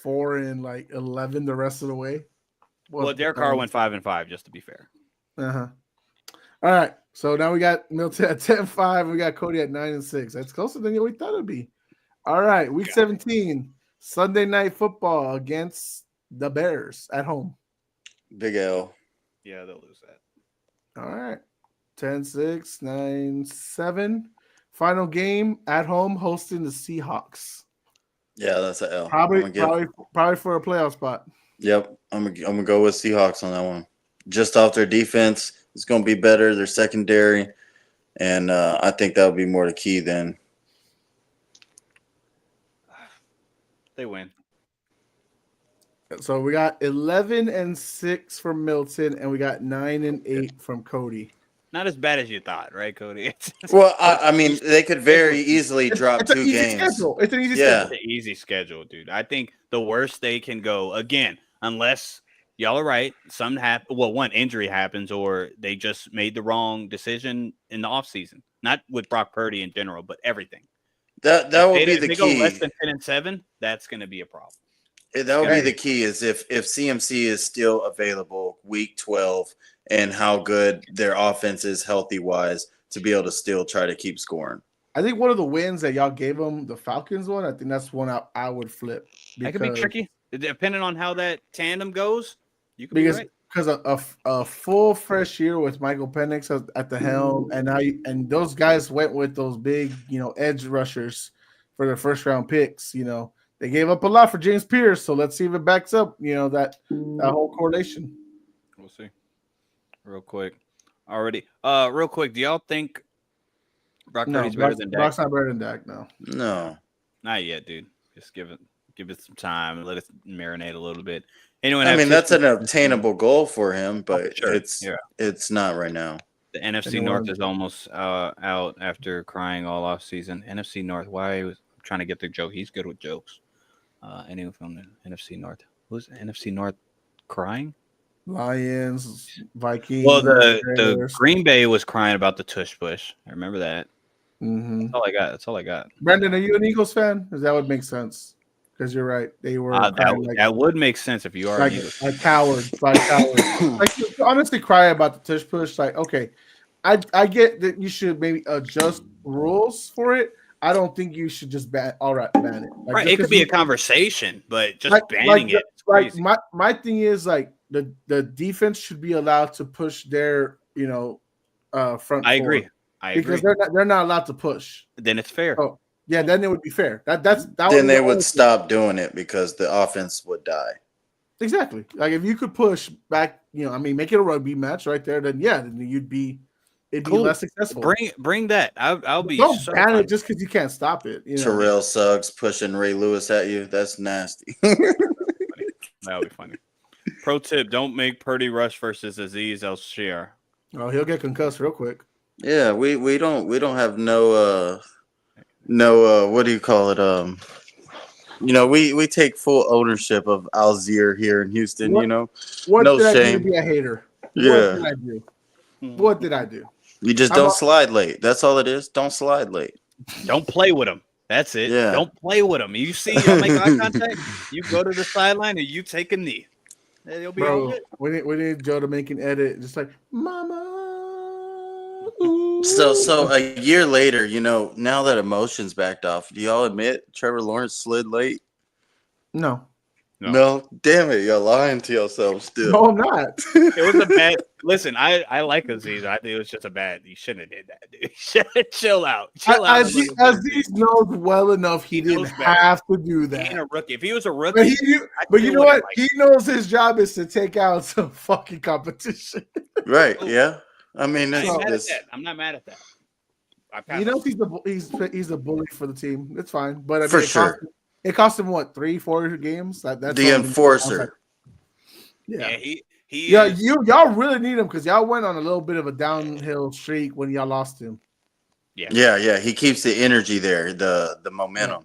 Speaker 2: 4-11 the rest of the way.
Speaker 1: Well, Derek Carr went 5-5, just to be fair.
Speaker 2: All right. So now we got Milton at 10-5. We got Cody at 9-6. That's closer than we thought it'd be. All right. Week 17, Sunday Night Football against the Bears at home.
Speaker 3: Big L.
Speaker 1: Yeah, they'll lose that.
Speaker 2: All right. 10-6, 9-7. Final game at home hosting the Seahawks.
Speaker 3: Yeah, that's an L.
Speaker 2: Probably for a playoff spot.
Speaker 3: Yep. I'm gonna go with Seahawks on that one. Just off their defense. It's going to be better, their secondary, and I think that would be more the key then.
Speaker 1: They win.
Speaker 2: So we got 11-6 from Milton, and we got 9-8 from Cody.
Speaker 1: Not as bad as you thought, right, Cody?
Speaker 3: Well, I mean, they could very easily drop 2 games.
Speaker 2: Schedule. It's an easy schedule.
Speaker 3: Yeah.
Speaker 1: It's an easy schedule, dude. I think the worst they can go, again, unless – y'all are right. One injury happens, or they just made the wrong decision in the offseason. Not with Brock Purdy in general, but everything.
Speaker 3: That would be the key.
Speaker 1: If they go less than 10-7, that's going to be a problem.
Speaker 3: That would be the key. Is if CMC is still available week 12, and how good their offense is healthy wise to be able to still try to keep scoring.
Speaker 2: I think one of the wins that y'all gave them, the Falcons one, I think that's one I would flip.
Speaker 1: That could be tricky, depending on how that tandem goes. You could be right.
Speaker 2: because a full fresh year with Michael Penix at the helm, and those guys went with those big, edge rushers for their first round picks. They gave up a lot for James Pierce, so let's see if it backs up. That whole correlation.
Speaker 1: We'll see. Real quick, real quick. Do y'all think Brock Purdy's better than Dak?
Speaker 2: Brock's not better than Dak.
Speaker 3: No,
Speaker 1: not yet, dude. Just give it some time. Let it marinate a little bit. Anyone?
Speaker 3: I mean, that's an obtainable goal for him, but
Speaker 1: sure.
Speaker 3: it's not right now.
Speaker 1: The NFC North is almost out after crying all off season. NFC North. Why was trying to get the joke? He's good with jokes. Anyone from the NFC North? Who's NFC North crying?
Speaker 2: Lions, Vikings.
Speaker 1: Well, the Green Bay was crying about the tush push. I remember that.
Speaker 2: Mm-hmm.
Speaker 1: That's all I got.
Speaker 2: Brendan, are you an Eagles fan? Because that would make sense. Because you're right, they were.
Speaker 1: That would make sense if you are
Speaker 2: like a coward. Like you honestly cry about the tush push. Like, okay, I get that you should maybe adjust rules for it. I don't think you should just ban it. Like,
Speaker 1: right, it could be a conversation, but just banning it.
Speaker 2: Like my thing is like the defense should be allowed to push their front.
Speaker 1: I agree.
Speaker 2: Because they're not allowed to push.
Speaker 1: Then it's fair.
Speaker 2: Oh, yeah, then it would be fair.
Speaker 3: Then they would stop doing it because the offense would die.
Speaker 2: Exactly. Like if you could push back, make it a rugby match right there. Then it'd be less successful.
Speaker 1: Bring that. I'll be.
Speaker 2: Don't ban it just because you can't stop it.
Speaker 3: Terrell Suggs pushing Ray Lewis at you. That's nasty.
Speaker 1: That'll be funny. Pro tip: don't make Purdy rush versus Azeez El-Shir.
Speaker 2: Oh, he'll get concussed real quick.
Speaker 3: Yeah, we don't have no what do you call it? We take full ownership of Algier here in Houston.
Speaker 2: What
Speaker 3: no
Speaker 2: did I
Speaker 3: shame.
Speaker 2: do to be a hater?
Speaker 3: Yeah.
Speaker 2: What did I do?
Speaker 3: You just don't slide late. That's all it is. Don't slide late.
Speaker 1: Don't play with him. That's it.
Speaker 3: Yeah.
Speaker 1: Don't play with him. You see, you make eye contact. You go to the sideline and you take a knee. It'll be all good.
Speaker 2: We need Joe to make an edit, just like Mama.
Speaker 3: So a year later, now that emotions backed off, do y'all admit Trevor Lawrence slid late?
Speaker 2: No.
Speaker 3: Damn it, you're lying to yourself still.
Speaker 2: No, I'm not.
Speaker 1: It was a bad. Listen, I like Azeez. I think it was just a bad. You shouldn't have did that, dude. Chill out.
Speaker 2: Azeez knows well enough. He didn't have to do that.
Speaker 1: He ain't a rookie. If he was a rookie,
Speaker 2: but you know what? He knows his job is to take out some fucking competition.
Speaker 3: Right? Yeah. I mean,
Speaker 1: I'm not mad at that.
Speaker 2: He knows he's a bully for the team. It's fine, but
Speaker 3: for sure.
Speaker 2: It cost him what 3-4 games. That's
Speaker 3: the enforcer.
Speaker 2: Yeah, y'all really need him because y'all went on a little bit of a downhill streak when y'all lost him.
Speaker 3: Yeah. He keeps the energy there, the momentum.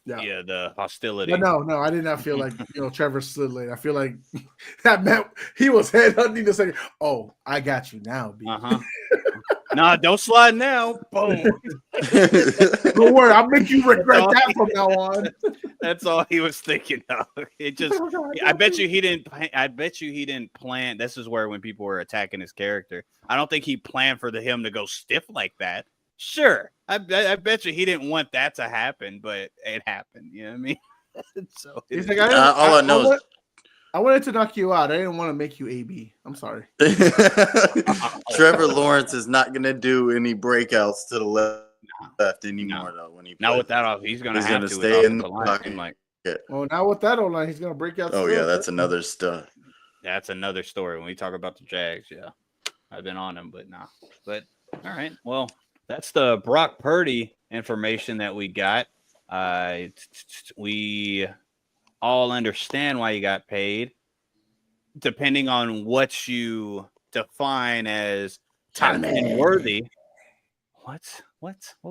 Speaker 1: Yeah, the hostility.
Speaker 2: But no, I did not feel like Trevor slid late. I feel like that meant he was headhunting to say, "Oh, I got you now, B."
Speaker 1: Nah, don't slide now. Boom.
Speaker 2: Don't worry, I'll make you regret that from now on.
Speaker 1: That's all he was thinking of. It just I bet you he didn't plan. This is where when people were attacking his character, I don't think he planned for him to go stiff like that. Sure. I bet you he didn't want that to happen, but it happened. You know what I mean? So
Speaker 2: he's like,
Speaker 3: all I know is
Speaker 2: I wanted to knock you out. I didn't want to make you AB. I'm sorry.
Speaker 3: Trevor Lawrence is not going to do any breakouts to the left anymore, though. When he
Speaker 1: now with that off, he's going to
Speaker 3: stay in the pocket.
Speaker 2: Well, now with that online, he's going to break out.
Speaker 3: Oh yeah, that's another stuff.
Speaker 1: That's another story when we talk about the Jags. Yeah, I've been on them, but nah. But all right, well, that's the Brock Purdy information that we got. We all understand why you got paid, depending on what you define as top 10 worthy. What?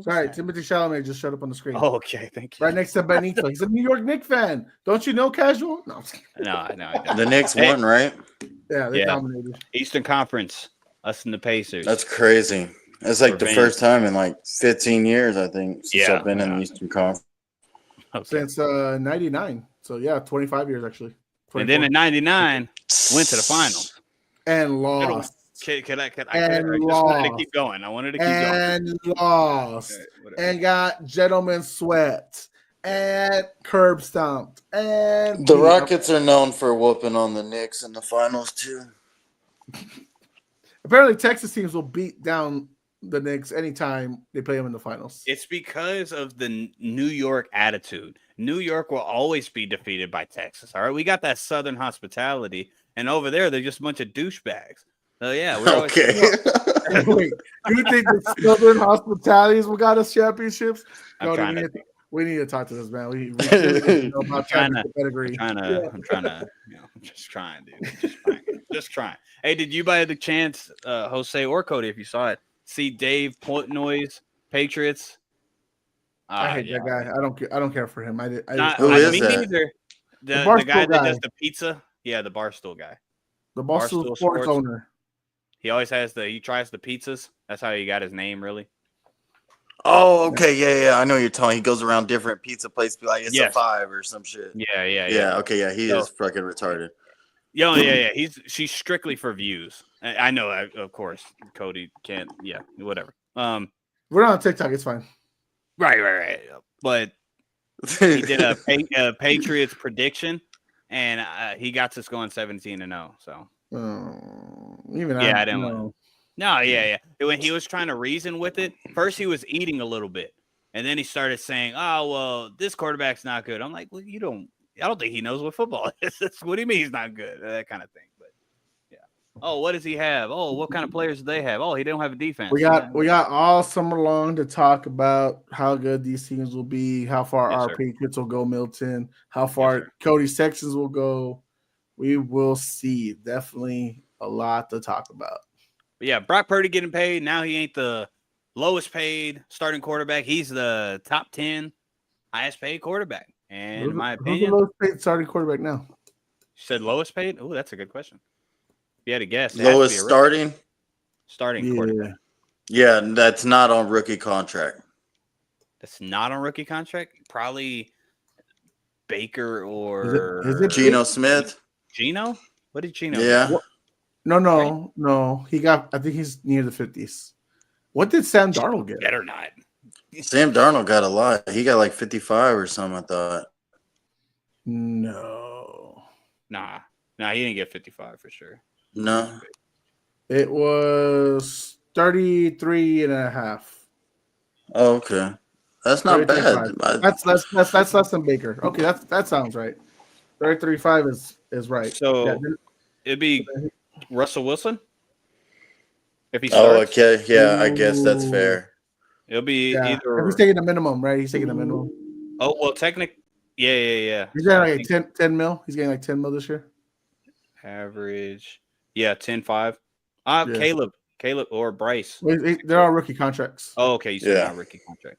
Speaker 2: Sorry, Timothy Chalamet just showed up on the screen.
Speaker 1: Oh, okay, thank you.
Speaker 2: Right next to Benito. He's a New York Knicks fan. Don't you know, casual? No.
Speaker 3: The Knicks won, right?
Speaker 2: Yeah, they dominated.
Speaker 1: Eastern Conference, us and the Pacers.
Speaker 3: That's crazy. It's like the first time in like 15 years, I think, since I've been in the Eastern Conference.
Speaker 2: Okay. Since 99. So, 25 years, actually. 24.
Speaker 1: And then in 99, went to the finals.
Speaker 2: And lost.
Speaker 1: I wanted to keep going.
Speaker 2: And lost. Okay, and got gentleman sweat. And curb stomped. And
Speaker 3: the Rockets are known for whooping on the Knicks in the finals, too.
Speaker 2: Apparently, Texas teams will beat down the Knicks anytime they play them in the finals.
Speaker 1: It's because of the New York attitude. New York will always be defeated by Texas. All right, we got that Southern hospitality, and over there they're just a bunch of douchebags. So yeah, we're always
Speaker 2: Wait, you think the Southern hospitalities will got us championships?
Speaker 1: I'm trying to.
Speaker 2: We need to talk to this man. We know about pedigree.
Speaker 1: I'm just trying, dude. Just trying. Hey, did you by the chance, Jose or Cody, if you saw it, see Dave Portnoy's Patriots?
Speaker 2: I hate that guy. I don't care for him.
Speaker 3: Who is
Speaker 1: me
Speaker 3: that?
Speaker 1: neither. The guy that does the pizza. Yeah, the Barstool guy.
Speaker 2: The Barstool Sports owner.
Speaker 1: He always has he tries the pizzas. That's how he got his name, really.
Speaker 3: Oh, okay, yeah. I know you're talking. He goes around different pizza places, be like, it's a 5 or some shit.
Speaker 1: Yeah.
Speaker 3: Okay, yeah. He is fucking retarded.
Speaker 1: Yeah. She's strictly for views. I know, of course. Cody can't. Yeah, whatever.
Speaker 2: We're not on TikTok. It's fine.
Speaker 1: Right. But he did a Patriots prediction, and he got us going 17-0. So
Speaker 2: I didn't know.
Speaker 1: No, yeah. When he was trying to reason with it, first he was eating a little bit, and then he started saying, "Oh, well, this quarterback's not good." I'm like, "Well, I don't think he knows what football is. What do you mean he's not good?" That kind of thing. But yeah. Oh, what does he have? Oh, what kind of players do they have? Oh, he don't have a defense.
Speaker 2: We got all summer long to talk about how good these teams will be, how far our Patriots will go, Milton, how far Cody's Texans will go. We will see. Definitely a lot to talk about.
Speaker 1: But yeah, Brock Purdy getting paid. Now he ain't the lowest paid starting quarterback. He's the top 10 highest paid quarterback. And in my opinion,
Speaker 2: who's the lowest paid starting quarterback now?
Speaker 1: You said lowest paid? Oh, that's a good question. If you had to guess.
Speaker 3: Lowest starting
Speaker 1: quarterback.
Speaker 3: Yeah, that's not on rookie contract.
Speaker 1: That's not on rookie contract? Probably Baker or
Speaker 2: is it
Speaker 3: Geno Smith.
Speaker 1: Geno? What did Geno?
Speaker 3: Yeah.
Speaker 2: No. I think he's near the 50s. What did Sam Darnold get?
Speaker 1: Better not.
Speaker 3: Sam Darnold got a lot. He got like 55 or something, I thought.
Speaker 2: No.
Speaker 1: Nah, he didn't get 55 for sure.
Speaker 3: No.
Speaker 2: It was 33 and a half.
Speaker 3: Oh, okay. That's not bad.
Speaker 2: That's less than Baker. Okay, that sounds right. 33.5 is right.
Speaker 1: So it'd be Russell Wilson if he starts.
Speaker 3: Oh, okay. Yeah, I guess that's fair.
Speaker 1: It'll be either.
Speaker 2: If he's taking the minimum, right? He's taking the minimum.
Speaker 1: Oh well, technically, yeah.
Speaker 2: He's getting like 10 mil. He's getting like 10 mil this year.
Speaker 1: Average, 10.5. Caleb or Bryce.
Speaker 2: They're all rookie contracts.
Speaker 1: Oh, okay. You said not rookie contract.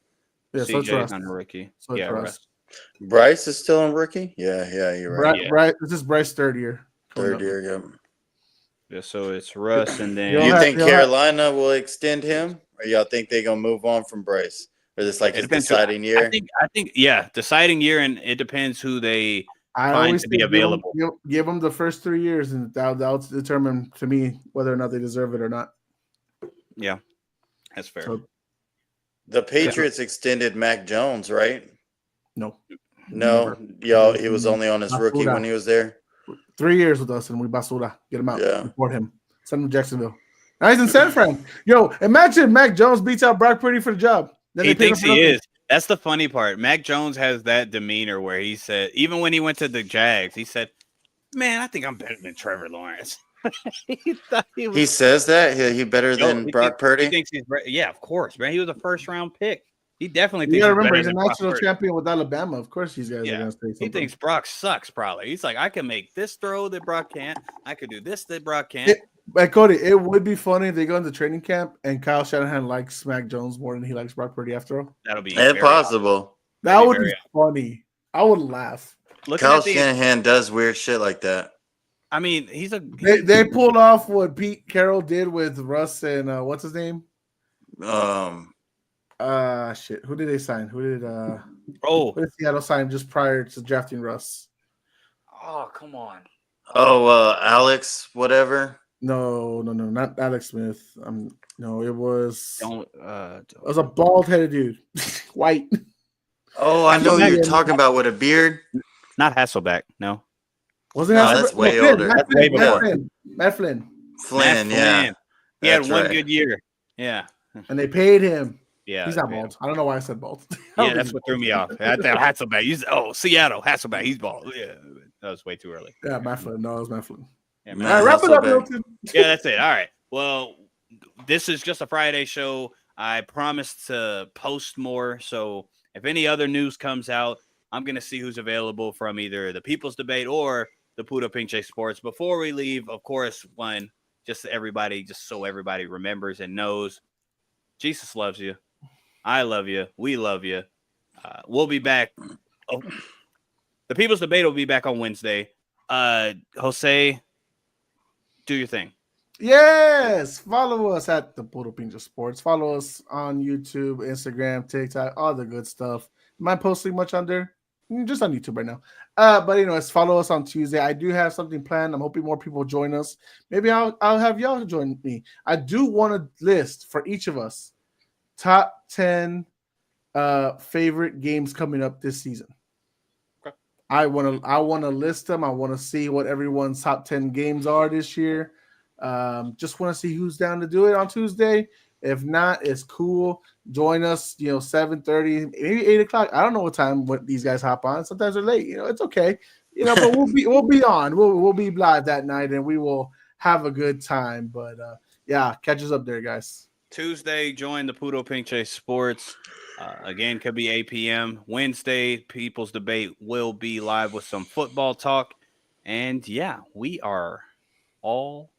Speaker 2: Yeah, so
Speaker 1: CJ's on a rookie.
Speaker 2: So
Speaker 1: Russ.
Speaker 3: Bryce is still on rookie? Yeah, you're right.
Speaker 2: This is Bryce's third year.
Speaker 3: Yeah.
Speaker 1: Yeah, so it's Russ, and then
Speaker 3: you think Carolina will extend him, or y'all think they're gonna move on from Bryce, or this like his deciding year?
Speaker 1: I think, deciding year, and it depends who they find to be available.
Speaker 2: Give them the first 3 years, and that'll determine to me whether or not they deserve it or not.
Speaker 1: Yeah, that's fair. So,
Speaker 3: the Patriots extended Mac Jones, right?
Speaker 2: No,
Speaker 3: y'all. He was only on his rookie when he was there.
Speaker 2: 3 years with us, and we basura. Get him out. Report him. Send him to Jacksonville. Now he's in San Fran. Yo, imagine Mac Jones beats out Brock Purdy for the job.
Speaker 1: Then he thinks he is. That's the funny part. Mac Jones has that demeanor where he said, even when he went to the Jags, he said, "Man, I think I'm better than Trevor Lawrence."
Speaker 3: He says that he better than Brock Purdy.
Speaker 1: He thinks he's of course, man. He was a first round pick. He definitely thinks.
Speaker 2: You gotta remember, he's a national champion with Alabama. Of course, these guys are gonna say something.
Speaker 1: He thinks Brock sucks. Probably. He's like, I can make this throw that Brock can't. I could do this that Brock can't.
Speaker 2: But Cody, it would be funny if they go into training camp and Kyle Shanahan likes Mac Jones more than he likes Brock Purdy after all.
Speaker 1: That'll be
Speaker 3: impossible.
Speaker 2: That would be funny. I would laugh.
Speaker 3: Kyle Shanahan does weird shit like that.
Speaker 1: I mean,
Speaker 2: they pulled off what Pete Carroll did with Russ and what's his name? Shit. Who did they sign? Who did Seattle sign just prior to drafting Russ?
Speaker 1: Oh, come on.
Speaker 3: Alex, whatever.
Speaker 2: No, not Alex Smith. No, it was. It was a bald-headed dude, white.
Speaker 3: Oh, I know who you're talking about with a beard.
Speaker 1: Not Hasselbeck. No.
Speaker 2: Wasn't
Speaker 3: that's way older.
Speaker 2: Matt Flynn.
Speaker 3: Flynn, yeah.
Speaker 1: He had
Speaker 3: That's
Speaker 1: one
Speaker 3: right.
Speaker 1: good year. Yeah.
Speaker 2: And they paid him.
Speaker 1: Yeah.
Speaker 2: He's not bald. I don't know why I said bald.
Speaker 1: Yeah, that's what threw me off. I thought Hasselbeck. Seattle. Hasselbeck. He's bald. Yeah. That was way too early.
Speaker 2: Yeah, Mifflin. No, it was Mifflin.
Speaker 1: Yeah,
Speaker 2: All right, wrap it up, Milton.
Speaker 1: Yeah, that's it. All right. Well, this is just a Friday show. I promised to post more. So if any other news comes out, I'm going to see who's available from either the People's Debate or the Puro Pinche Sports. Before we leave, of course, just so everybody remembers and knows, Jesus loves you. I love you. We love you. We'll be back. Oh, the People's Debate will be back on Wednesday. Jose, do your thing.
Speaker 2: Yes, follow us at the Puro Pinche Sports. Follow us on YouTube, Instagram, TikTok, all the good stuff. Am I posting much on there? Just on YouTube right now. But anyways, follow us on Tuesday. I do have something planned. I'm hoping more people join us. Maybe I'll have y'all join me. I do want to list for each of us top 10 favorite games coming up this season.
Speaker 1: Okay.
Speaker 2: I want to list them. I want to see what everyone's top 10 games are this year. Just want to see who's down to do it on Tuesday. If not, it's cool. Join us, 7:30, maybe 8 o'clock. I don't know what these guys hop on. Sometimes they're late. It's okay. But we'll be on. We'll be live that night, and we will have a good time. But yeah, catch us up there, guys.
Speaker 1: Tuesday, join the Puro Pinche Sports. Again, could be 8 p.m. Wednesday, People's Debate will be live with some football talk. And yeah, we are all